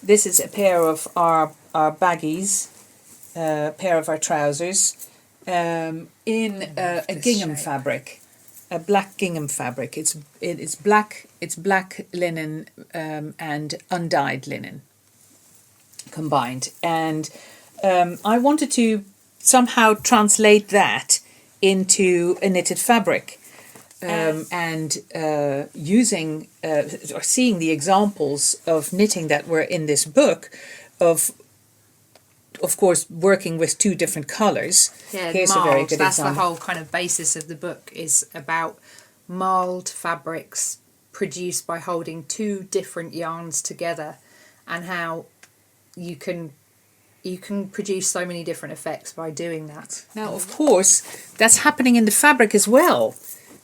Speaker 3: This is a pair of our baggies, a pair of our trousers, in a gingham fabric, a black gingham fabric. It's black linen and undyed linen combined, and I wanted to somehow translate that into a knitted fabric, and using or seeing the examples of knitting that were in this book, of course working with two different colours.
Speaker 2: Yeah,
Speaker 3: here's
Speaker 2: marled,
Speaker 3: a very good
Speaker 2: that's
Speaker 3: example.
Speaker 2: the whole kind of basis of the book, is about marled fabrics produced by holding two different yarns together, and how you can produce so many different effects by doing that.
Speaker 3: Now, of course, that's happening in the fabric as well.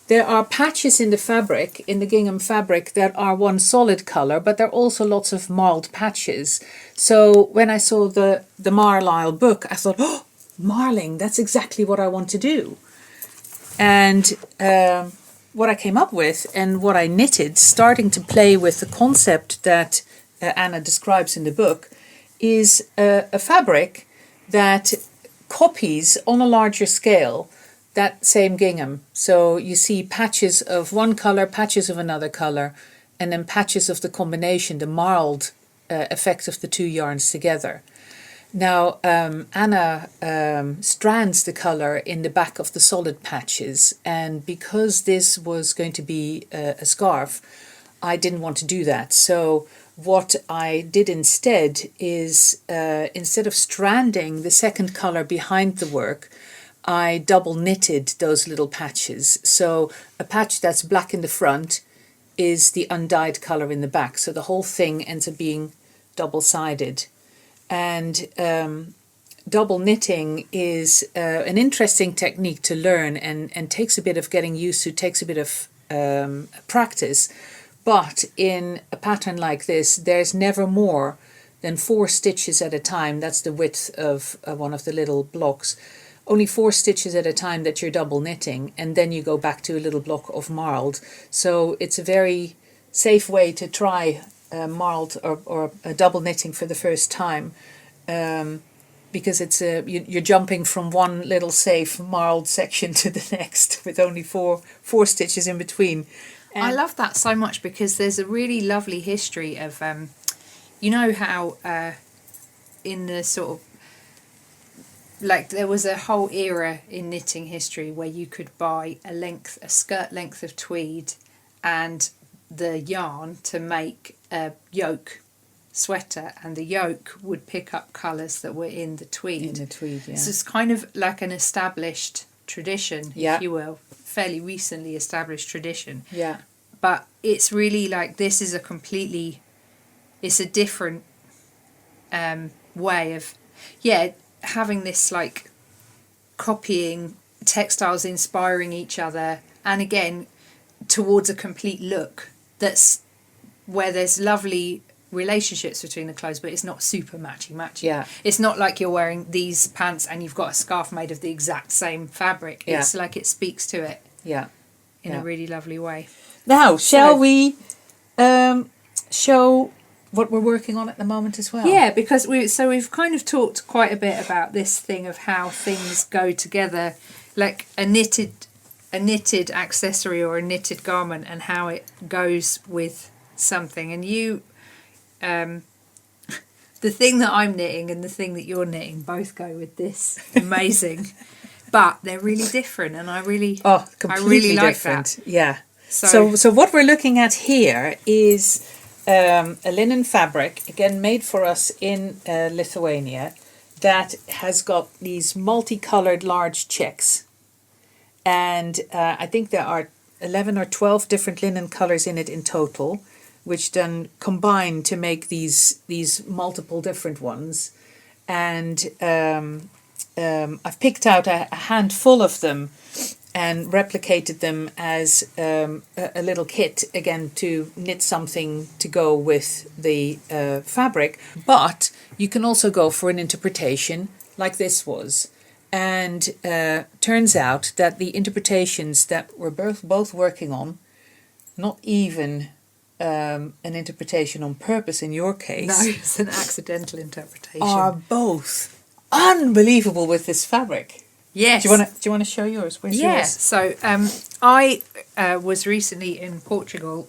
Speaker 3: There are patches in the fabric, in the gingham fabric, that are one solid colour, but there are also lots of marled patches. So when I saw the Marlisle book, I thought, oh, marling, that's exactly what I want to do. And what I came up with and what I knitted, starting to play with the concept that Anna describes in the book, is a fabric that copies on a larger scale that same gingham. So you see patches of one colour, patches of another colour, and then patches of the combination, the marled effect of the two yarns together. Now, Anna strands the colour in the back of the solid patches, and because this was going to be a scarf, I didn't want to do that. So what I did instead is, instead of stranding the second colour behind the work, I double knitted those little patches. So a patch that's black in the front is the undyed colour in the back. So the whole thing ends up being double-sided. And double knitting is an interesting technique to learn and takes a bit of getting used to, takes a bit of practice. But in a pattern like this, there's never more than 4 stitches at a time. That's the width of one of the little blocks. Only 4 stitches at a time that you're double knitting, and then you go back to a little block of marled. So it's a very safe way to try marled or a double knitting for the first time, because it's you're jumping from one little safe marled section to the next with only four stitches in between.
Speaker 2: I love that so much because there's a really lovely history of, you know how in the sort of, like there was a whole era in knitting history where you could buy a skirt length of tweed and the yarn to make a yoke sweater, and the yoke would pick up colours that were in the tweed.
Speaker 3: In the tweed, yeah.
Speaker 2: So it's kind of like an established tradition,
Speaker 3: Yeah.
Speaker 2: if you will, fairly recently established tradition.
Speaker 3: Yeah.
Speaker 2: But it's really like this is it's a different way of, having this like copying textiles, inspiring each other, and again towards a complete look that's where there's lovely relationships between the clothes, but it's not super matchy.
Speaker 3: Yeah.
Speaker 2: It's not like you're wearing these pants and you've got a scarf made of the exact same fabric.
Speaker 3: Yeah.
Speaker 2: It's like it speaks to it in a really lovely way.
Speaker 3: Now, shall we show what we're working on at the moment as well?
Speaker 2: Yeah, because we've kind of talked quite a bit about this thing of how things go together, like a knitted accessory or a knitted garment, and how it goes with something. And you, the thing that I'm knitting and the thing that you're knitting both go with this. Amazing. But they're really different, and I really like
Speaker 3: different.
Speaker 2: that.
Speaker 3: Yeah. So what we're looking at here is a linen fabric, again made for us in Lithuania, that has got these multicolored large checks, and I think there are 11 or 12 different linen colors in it in total, which then combine to make these multiple different ones. And I've picked out a handful of them and replicated them as a little kit, again, to knit something to go with the fabric. But you can also go for an interpretation like this was. And turns out that the interpretations that we're both working on, not even an interpretation on purpose in your case.
Speaker 2: No, it's an accidental interpretation.
Speaker 3: Are both unbelievable with this fabric.
Speaker 2: Yes.
Speaker 3: Do you want to show yours? Where's yours?
Speaker 2: So I was recently in Portugal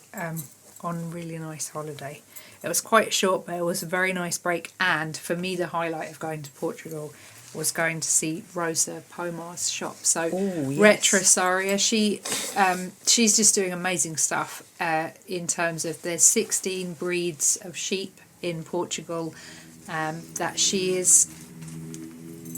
Speaker 2: on a really nice holiday. It was quite short, but it was a very nice break. And for me, the highlight of going to Portugal was going to see Rosa Pomar's shop. So Retrosaria, she's just doing amazing stuff in terms of there's 16 breeds of sheep in Portugal that she is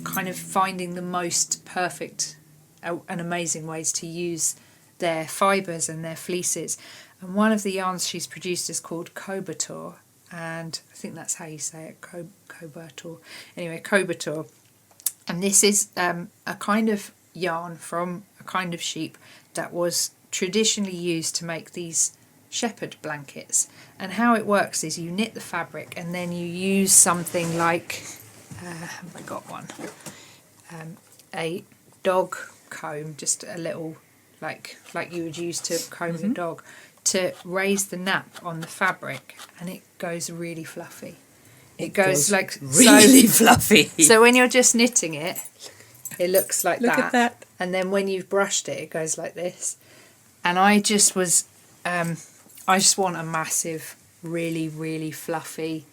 Speaker 2: kind of finding the most perfect and amazing ways to use their fibres and their fleeces. And one of the yarns she's produced is called Cobertor, and I think that's how you say it, Cobertor. Anyway, Cobertor. And this is a kind of yarn from a kind of sheep that was traditionally used to make these shepherd blankets. And how it works is you knit the fabric and then you use something like, have I got one? A dog comb, just a little, like you would use to comb the dog, to raise the nap on the fabric, and it goes really fluffy. It goes like
Speaker 3: really fluffy.
Speaker 2: So when you're just knitting it, it looks like
Speaker 3: Look at that.
Speaker 2: And then when you've brushed it, it goes like this. And I just was, I just want a massive, really, really fluffy,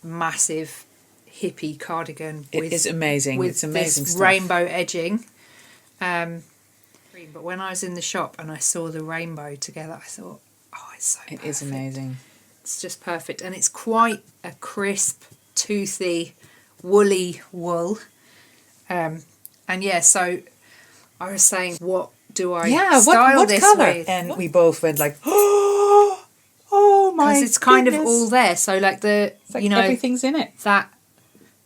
Speaker 2: massive hippie cardigan.
Speaker 3: It is amazing.
Speaker 2: With
Speaker 3: it's amazing
Speaker 2: this
Speaker 3: stuff.
Speaker 2: rainbow edging. But when I was in the shop and I saw the rainbow together, I thought, oh, it's so perfect.
Speaker 3: It is amazing.
Speaker 2: It's just perfect, and it's quite a crisp, toothy, woolly wool. And so I was saying, what do I style
Speaker 3: what
Speaker 2: this
Speaker 3: colour?
Speaker 2: with?
Speaker 3: And we both went like, oh my!
Speaker 2: Because it's kind of
Speaker 3: goodness.
Speaker 2: all there. So like
Speaker 3: It's like everything's in it.
Speaker 2: that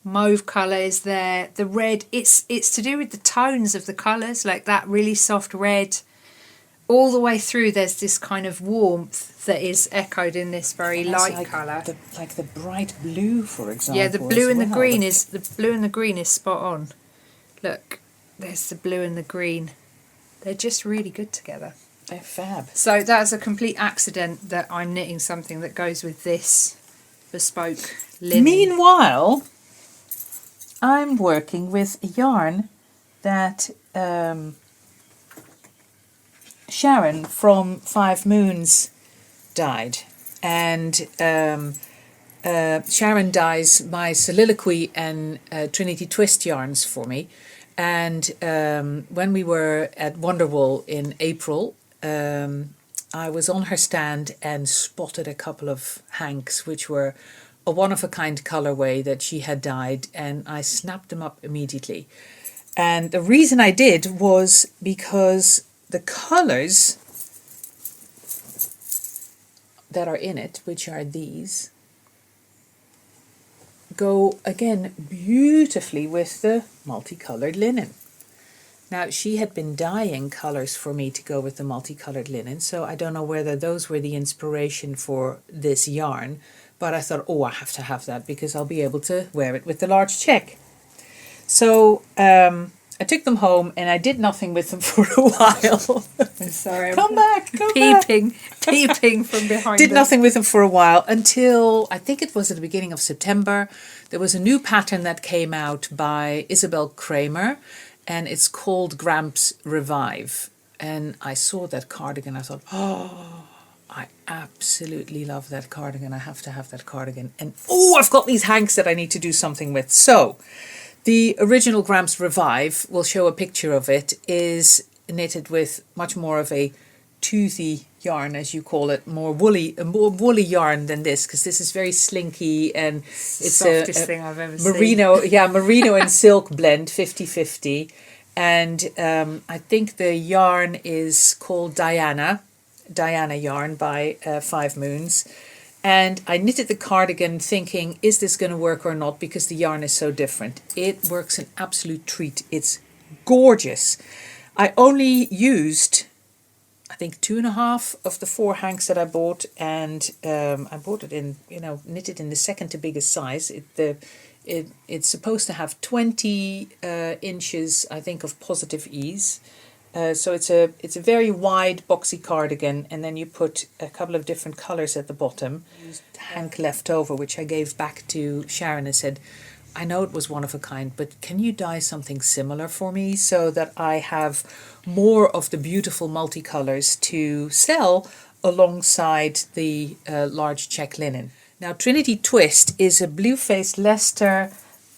Speaker 2: mauve colour is there. The red, it's to do with the tones of the colours, like that really soft red. All the way through, there's this kind of warmth that is echoed in this very light colour.
Speaker 3: Like the bright blue, for example.
Speaker 2: Yeah, the blue and the green is spot on. Look, there's the blue and the green. They're just really good together.
Speaker 3: They're fab.
Speaker 2: So that's a complete accident that I'm knitting something that goes with this bespoke linen.
Speaker 1: Meanwhile, I'm working with a yarn that Sharon from 5 Moons dyed, and Sharon dyes my Soliloquy and Trinity Twist yarns for me. And when we were at Wonderwall in April, I was on her stand and spotted a couple of hanks which were a one-of-a-kind colourway that she had dyed, and I snapped them up immediately. And the reason I did was because the colours that are in it, which are these, go again beautifully with the multicoloured linen. Now, she had been dyeing colours for me to go with the multicoloured linen, so I don't know whether those were the inspiration for this yarn, but I thought, oh, I have to have that because I'll be able to wear it with the large check. So I took them home and I did nothing with them for a while.
Speaker 2: I'm sorry.
Speaker 1: Come back.
Speaker 2: Peeping from behind.
Speaker 1: Did nothing with them for a while until I think it was at the beginning of September. There was a new pattern that came out by Isabel Kramer, and it's called Gramps Revive. And I saw that cardigan. I thought, oh, I absolutely love that cardigan. I have to have that cardigan. And oh, I've got these hanks that I need to do something with. So the original Gramps Revive, we'll show a picture of it, is knitted with much more of a toothy yarn, as you call it, a more woolly yarn than this, because this is very slinky and it's
Speaker 2: the softest thing I've ever
Speaker 1: merino, seen. Yeah, merino and silk blend, 50-50. And I think the yarn is called Diana yarn by 5 Moons. And I knitted the cardigan thinking, is this going to work or not? Because the yarn is so different. It works an absolute treat. It's gorgeous. I only used, I think, 2.5 of the 4 hanks that I bought. And I bought it in, knitted in the second to biggest size. It's supposed to have 20 inches, I think, of positive ease. So it's a very wide boxy cardigan, and then you put a couple of different colours at the bottom. Hank left over, which I gave back to Sharon and said, I know it was one of a kind, but can you dye something similar for me so that I have more of the beautiful multicolours to sell alongside the large check linen. Now, Trinity Twist is a blue-faced Leicester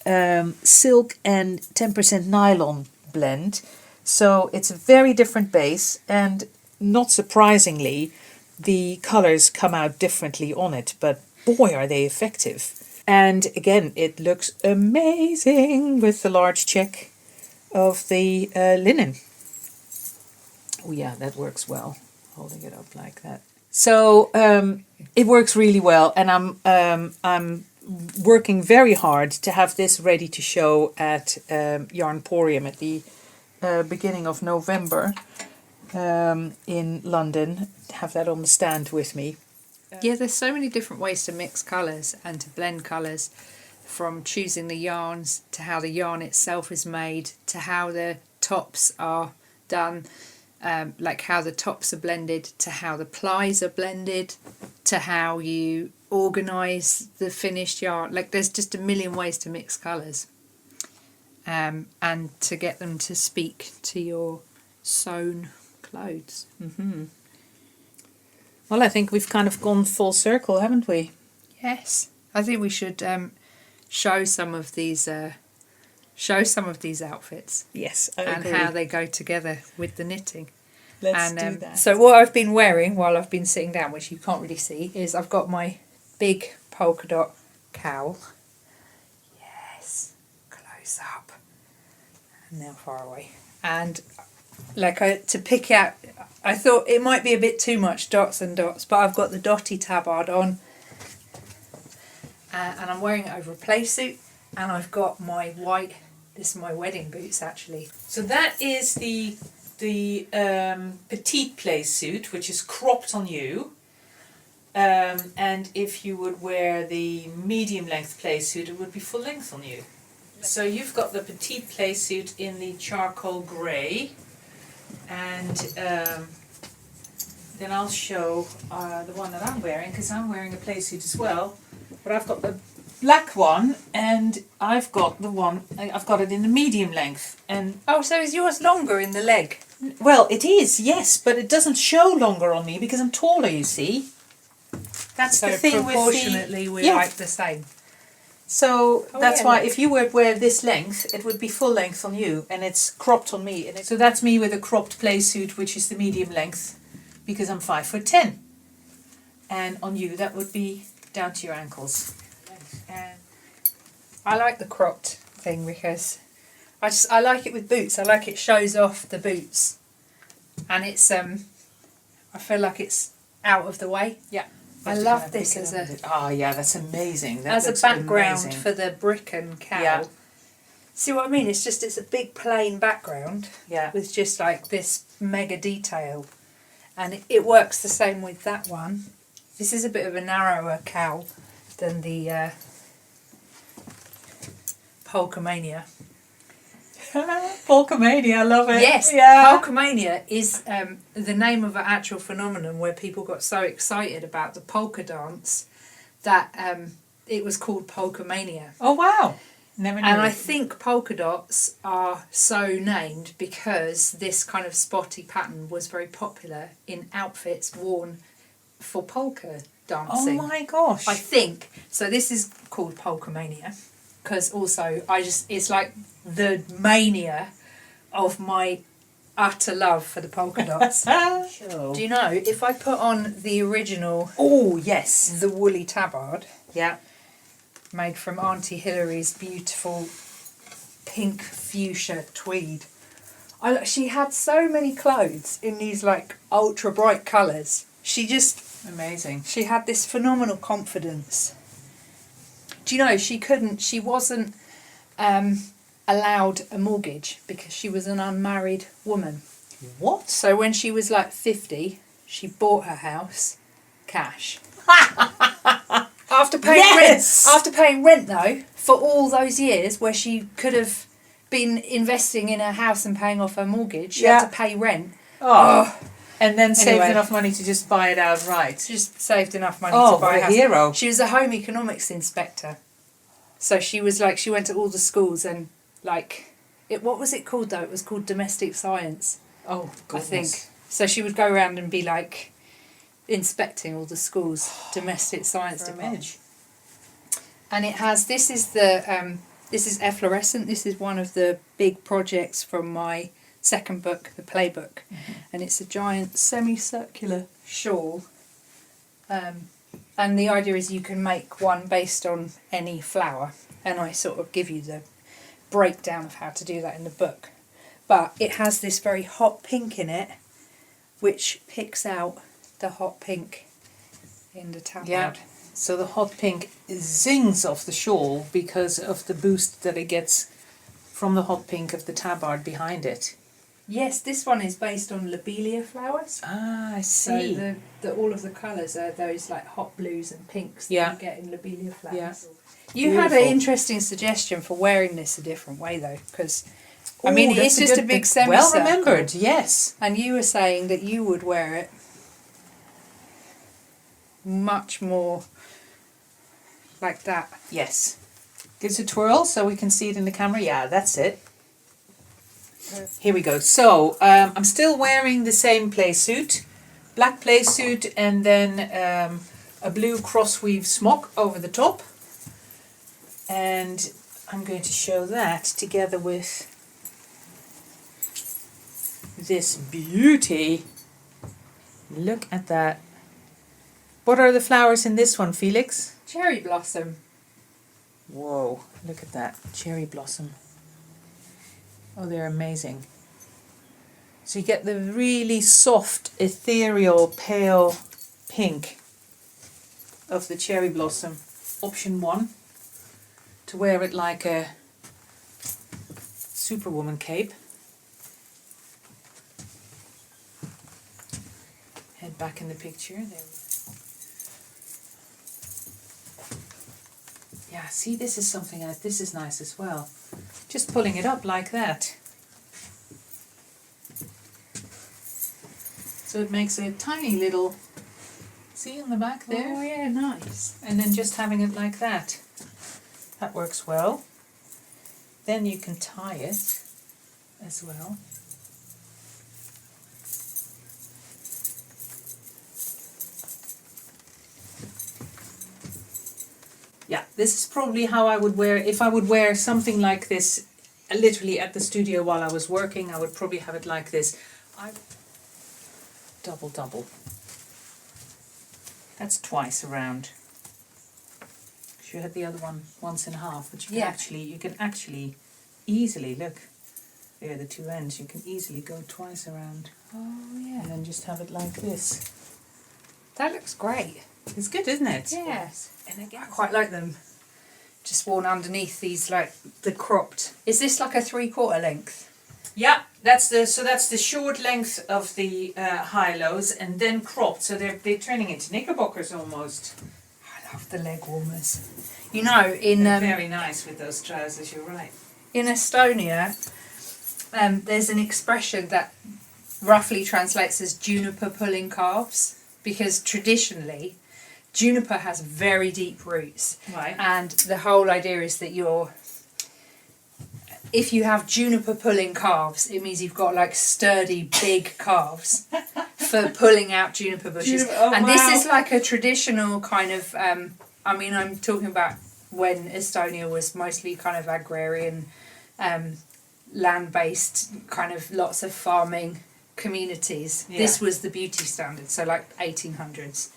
Speaker 1: silk and 10% nylon blend. So it's a very different base, and not surprisingly, the colours come out differently on it, but boy, are they effective. And again, it looks amazing with the large check of the linen. Oh yeah, that works well, holding it up like that. So it works really well, and I'm working very hard to have this ready to show at Yarnporium at the beginning of November in London. Have that on the stand with me.
Speaker 2: Yeah, there's so many different ways to mix colours and to blend colours, from choosing the yarns to how the yarn itself is made to how the tops are done, like how the tops are blended to how the plies are blended to how you organise the finished yarn. Like there's just a million ways to mix colours. And to get them to speak to your sewn clothes.
Speaker 1: Mm-hmm. Well, I think we've kind of gone full circle, haven't we?
Speaker 2: Yes, I think we should show some of these outfits.
Speaker 1: Yes, I
Speaker 2: and
Speaker 1: agree.
Speaker 2: How they go together with the knitting.
Speaker 1: Let's do that.
Speaker 2: So what I've been wearing while I've been sitting down, which you can't really see, is I've got my big polka dot cowl. Close up. And now far away. And to pick out, I thought it might be a bit too much dots and dots, but I've got the dotty tabard on. And I'm wearing it over a play suit. And I've got my white, this is my wedding boots actually.
Speaker 3: So that is the petite play suit, which is cropped on you. And if you would wear the medium length play suit, it would be full length on you. So you've got the petite play suit in the charcoal grey, and then I'll show the one that I'm wearing, because I'm wearing a play suit as well. But I've got the black one, and I've got it in the medium length. And
Speaker 2: Oh, so is yours longer in the leg?
Speaker 3: well, it is, yes, but it doesn't show longer on me because I'm taller, you see. That's
Speaker 2: So
Speaker 3: the thing with the...
Speaker 2: proportionately we're
Speaker 3: Yeah.
Speaker 2: like the same.
Speaker 3: So
Speaker 2: Oh,
Speaker 3: that's
Speaker 2: yeah,
Speaker 3: why
Speaker 2: look.
Speaker 3: if you would wear this length, it would be full length on you, and it's cropped on me. So that's me with a cropped play suit, which is the medium length, because I'm 5'10", and on you that would be down to your ankles. And
Speaker 2: I like the cropped thing because I like it with boots. I like it shows off the boots, and it's I feel like it's out of the way.
Speaker 3: yeah,
Speaker 2: I love this as a
Speaker 3: yeah, that's amazing. That
Speaker 2: as a
Speaker 3: looks
Speaker 2: background
Speaker 3: amazing.
Speaker 2: for the Bricken Cowl.
Speaker 3: Yeah.
Speaker 2: See what I mean? It's a big plain background
Speaker 3: Yeah.
Speaker 2: with just like this mega detail, and it works the same with that one. This is a bit of a narrower cowl than the Polkamania.
Speaker 3: Polkamania, I love it.
Speaker 2: Yes,
Speaker 3: yeah.
Speaker 2: Polkamania is the name of an actual phenomenon where people got so excited about the polka dance that it was called Polkamania.
Speaker 3: Oh wow, never knew.
Speaker 2: And I think polka dots are so named because this kind of spotty pattern was very popular in outfits worn for polka dancing.
Speaker 3: Oh my gosh.
Speaker 2: I think. So this is called Polkamania because also it's like the mania of my utter love for the polka dots.
Speaker 3: Show.
Speaker 2: Do you know, if I put on the original,
Speaker 3: Oh yes.
Speaker 2: the woolly tabard,
Speaker 3: Yeah.
Speaker 2: made from Auntie Hilary's beautiful pink fuchsia tweed. She had so many clothes in these like ultra bright colours.
Speaker 3: Amazing.
Speaker 2: She had this phenomenal confidence. Do you know, she wasn't allowed a mortgage because she was an unmarried woman.
Speaker 3: What?
Speaker 2: So when she was like 50, she bought her house cash. After paying
Speaker 3: Yes!
Speaker 2: rent. After paying rent though, for all those years where she could have been investing in her house and paying off her mortgage, she
Speaker 3: Yeah.
Speaker 2: had to pay rent.
Speaker 3: Oh. And then saved
Speaker 2: Anyway.
Speaker 3: enough money to just buy it outright.
Speaker 2: She just saved enough money
Speaker 3: Oh,
Speaker 2: to buy
Speaker 3: what
Speaker 2: a
Speaker 3: a
Speaker 2: house.
Speaker 3: hero.
Speaker 2: She was a home economics inspector. So she was like, she went to all the schools and like, what was it called though? It was called domestic science,
Speaker 3: Oh,
Speaker 2: I think. So she would go around and be like inspecting all the schools' domestic science department. And it has, this is efflorescent. This is one of the big projects from my second book, the Playbook. And it's a giant semicircular shawl. And the idea is you can make one based on any flower. And I sort of give you the breakdown of how to do that in the book. But it has this very hot pink in it, which picks out the hot pink in the tabard.
Speaker 3: Yeah. So the hot pink zings off the shawl because of the boost that it gets from the hot pink of the tabard behind it.
Speaker 2: Yes, this one is based on lobelia flowers.
Speaker 3: Ah, I
Speaker 2: So
Speaker 3: see.
Speaker 2: all of the colours are those like hot blues and pinks that
Speaker 3: Yeah.
Speaker 2: you get in lobelia flowers.
Speaker 3: Yeah.
Speaker 2: You had an
Speaker 3: Beautiful.
Speaker 2: interesting suggestion for wearing this a different way though, because I mean
Speaker 3: Ooh,
Speaker 2: it's
Speaker 3: that's
Speaker 2: just a
Speaker 3: good
Speaker 2: big
Speaker 3: big-
Speaker 2: semicircle.
Speaker 3: Well remembered, yes.
Speaker 2: And you were saying that you would wear it much more like that.
Speaker 3: Yes. Gives a twirl so we can see it in the camera. Yeah, that's it. Here we go. So, I'm still wearing the same play suit. Black play suit and then a blue crossweave smock over the top. And I'm going to show that together with this beauty. Look at that. What are the flowers in this one, Felix?
Speaker 2: Cherry blossom.
Speaker 3: Whoa, look at that. Cherry blossom. Oh, they're amazing. So you get the really soft, ethereal, pale pink of the cherry blossom. Option 1.
Speaker 1: to wear it like a Superwoman cape. Head back in the picture. There. Yeah, see, this is something this is nice as well. Just pulling it up like that. So it makes a tiny little, see on the back there?
Speaker 2: Oh yeah, nice.
Speaker 1: And then just having it like that. That works well. Then you can tie it as well. Yeah, this is probably how I would wear, if I would wear something like this literally at the studio while I was working, I would probably have it like this. Double. That's twice around. You had the other one once and a half, but you can actually easily, look, there are the two ends, you can easily go twice around.
Speaker 2: Oh yeah.
Speaker 1: And then just have it like this.
Speaker 2: That looks great.
Speaker 1: It's good, isn't it?
Speaker 2: Yes.
Speaker 1: And again,
Speaker 2: I quite like them. Just worn underneath these, like the cropped. Is this like a 3/4 length?
Speaker 1: yeah, that's the short length of the high-lows and then cropped, so they're turning into knickerbockers almost.
Speaker 2: I love the leg warmers. You know, in
Speaker 1: Very nice with those trousers, you're right.
Speaker 2: in Estonia, there's an expression that roughly translates as juniper pulling calves, because traditionally juniper has very deep roots,
Speaker 1: Right.
Speaker 2: and the whole idea is that if you have juniper pulling calves, it means you've got like sturdy big calves for pulling out juniper bushes. And this is like a traditional kind of, I mean, I'm talking about when Estonia was mostly kind of agrarian, land-based, kind of lots of farming communities.
Speaker 1: Yeah.
Speaker 2: This was the beauty standard, so like 1800s.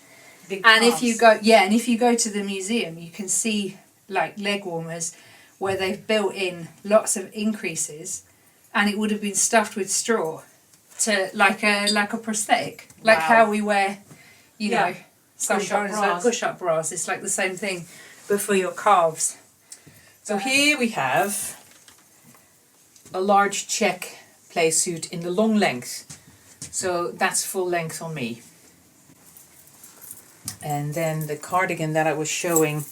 Speaker 1: Big
Speaker 2: And if
Speaker 1: calves.
Speaker 2: you go to the museum, you can see like leg warmers where they've built in lots of increases, and it would have been stuffed with straw to like a prosthetic, like
Speaker 1: Wow.
Speaker 2: how we wear, you
Speaker 1: Yeah.
Speaker 2: know, sometimes
Speaker 1: Push-up
Speaker 2: like
Speaker 1: bras.
Speaker 2: push-up bras. It's like the same thing, but for your calves.
Speaker 1: So here we have a large check play suit in the long length. So that's full length on me. And then the cardigan that I was showing,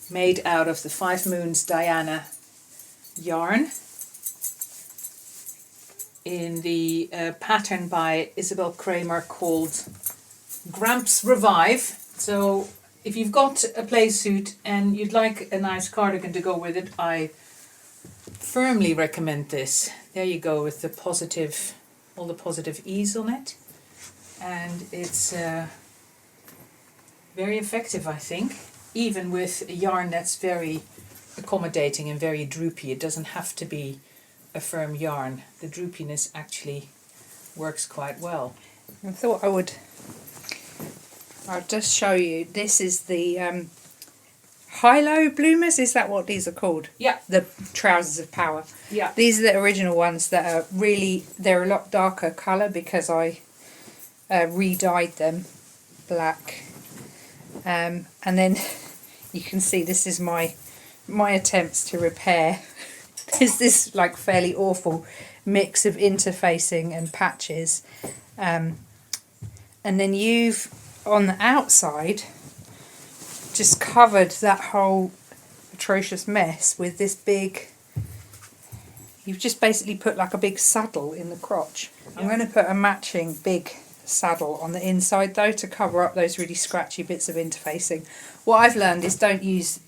Speaker 1: made out of the 5 Moons Diana yarn in the pattern by Isabel Kramer called Gramps Revive. So if you've got a play suit and you'd like a nice cardigan to go with it, I firmly recommend this. There you go, with the positive, all the positive ease on it. And it's very effective, I think. Even with a yarn that's very accommodating and very droopy. It doesn't have to be a firm yarn. The droopiness actually works quite well.
Speaker 2: I thought I'll just show you. This is the Hi-Lo Bloomers. Is that what these are called?
Speaker 1: Yeah.
Speaker 2: The trousers of power.
Speaker 1: Yeah.
Speaker 2: These are the original ones that are really, they're a lot darker colour because I re-dyed them black. And then you can see this is my attempts to repair. There's this like fairly awful mix of interfacing and patches. And then you've, on the outside, just covered that whole atrocious mess with this big, you've just basically put like a big saddle in the crotch. I'm going to put a matching big saddle on the inside though to cover up those really scratchy bits of interfacing. What I've learned is don't use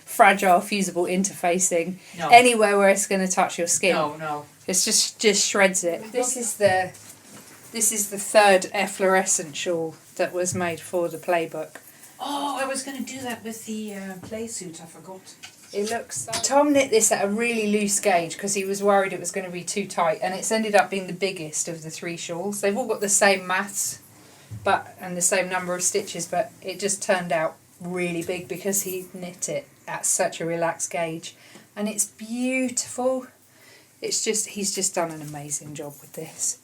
Speaker 2: fragile fusible interfacing anywhere where it's going to touch your skin.
Speaker 1: No.
Speaker 2: It's just shreds it. This is the third efflorescent shawl that was made for the Playbook.
Speaker 1: Oh, I was going to do that with the play suit, I forgot.
Speaker 2: It looks. Tom knit this at a really loose gauge because he was worried it was going to be too tight, and it's ended up being the biggest of the 3 shawls. They've all got the same maths, and the same number of stitches, but it just turned out really big because he knit it at such a relaxed gauge, and it's beautiful. It's just, he's just done an amazing job with this.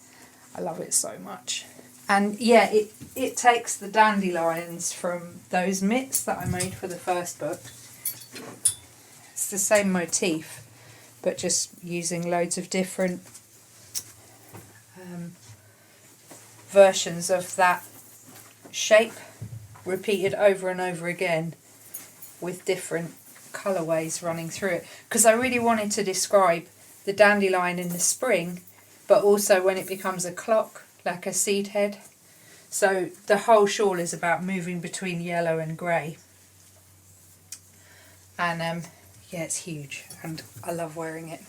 Speaker 2: I love it so much. And yeah, it takes the dandelions from those mitts that I made for the first book. It's the same motif, but just using loads of different versions of that shape repeated over and over again with different colourways running through it. Because I really wanted to describe the dandelion in the spring, but also when it becomes a clock, like a seed head. So the whole shawl is about moving between yellow and grey. And yeah, it's huge and I love wearing it.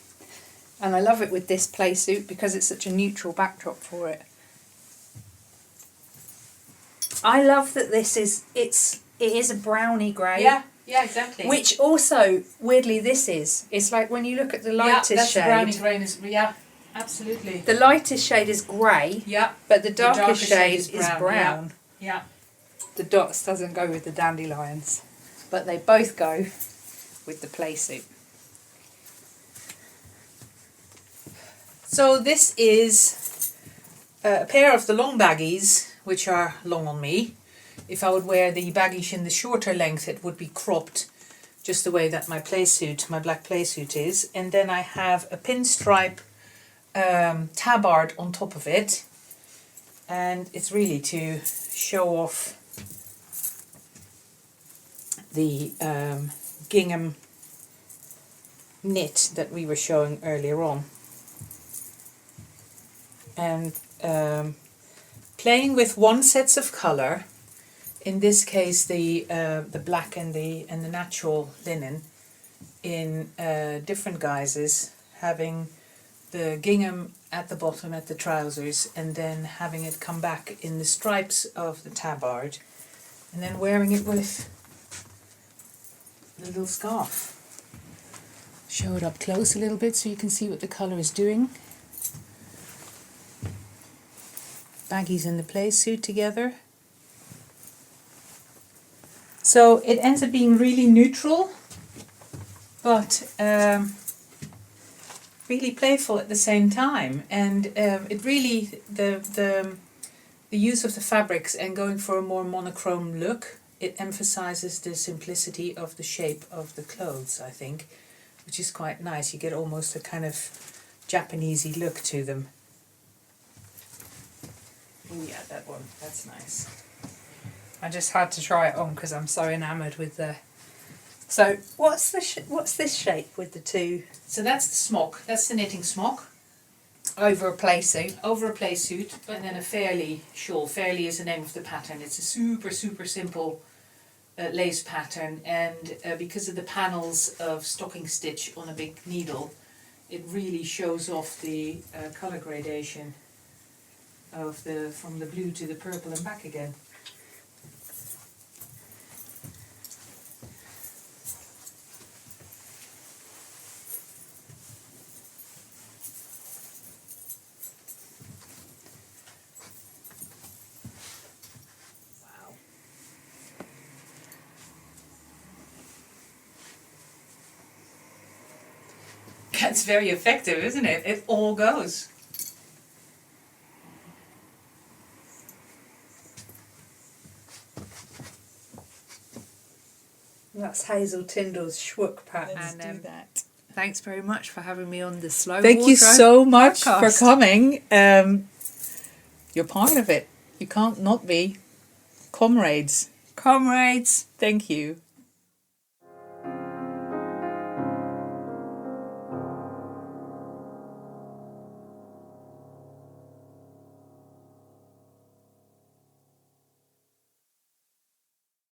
Speaker 2: And I love it with this play suit because it's such a neutral backdrop for it. I love that it is a browny grey.
Speaker 3: Yeah, exactly.
Speaker 2: Which also, weirdly, this is. It's like when you look at the lightest shade.
Speaker 3: Browny grey yeah, absolutely.
Speaker 2: The lightest shade is grey.
Speaker 3: Yeah.
Speaker 2: But the darkest shade is brown.
Speaker 3: Yeah.
Speaker 2: The dots doesn't go with the dandelions. But they both go with the play suit.
Speaker 3: So this is a pair of the long baggies, which are long on me. If I would wear the baggies in the shorter length, it would be cropped just the way that my black play suit is. And then I have a pinstripe tabard on top of it. And it's really to show off the gingham knit that we were showing earlier on. And playing with one sets of colour, in this case the black and the natural linen, in different guises, having the gingham at the bottom at the trousers, and then having it come back in the stripes of the tabard, and then wearing it with the little scarf. Show it up close a little bit so you can see what the colour is doing. Baggies and the play suit together. So it ends up being really neutral, but really playful at the same time. And it really, the use of the fabrics and going for a more monochrome look, it emphasizes the simplicity of the shape of the clothes, I think, which is quite nice. You get almost a kind of Japanesey look to them. Oh yeah, that one, that's nice.
Speaker 2: I just had to try it on because I'm so enamoured with the... So what's this shape with the two?
Speaker 3: So that's the smock, that's the knitting smock.
Speaker 2: Over a play suit.
Speaker 3: Over a play suit, and then a Faerly shawl. Faerly is the name of the pattern. It's a super simple lace pattern, and because of the panels of stocking stitch on a big needle, it really shows off the colour gradation of from the blue to the purple and back again. Wow. That's very effective, isn't it? It all goes.
Speaker 2: That's Hazel Tyndall's Schwook pattern.
Speaker 3: Let's do that.
Speaker 2: Thanks very much for having me on the Slow
Speaker 3: Thank you
Speaker 2: Wardrobe
Speaker 3: so much
Speaker 2: podcast.
Speaker 3: for coming. You're part of it. You can't not be. Comrades.
Speaker 2: Comrades.
Speaker 3: Thank you.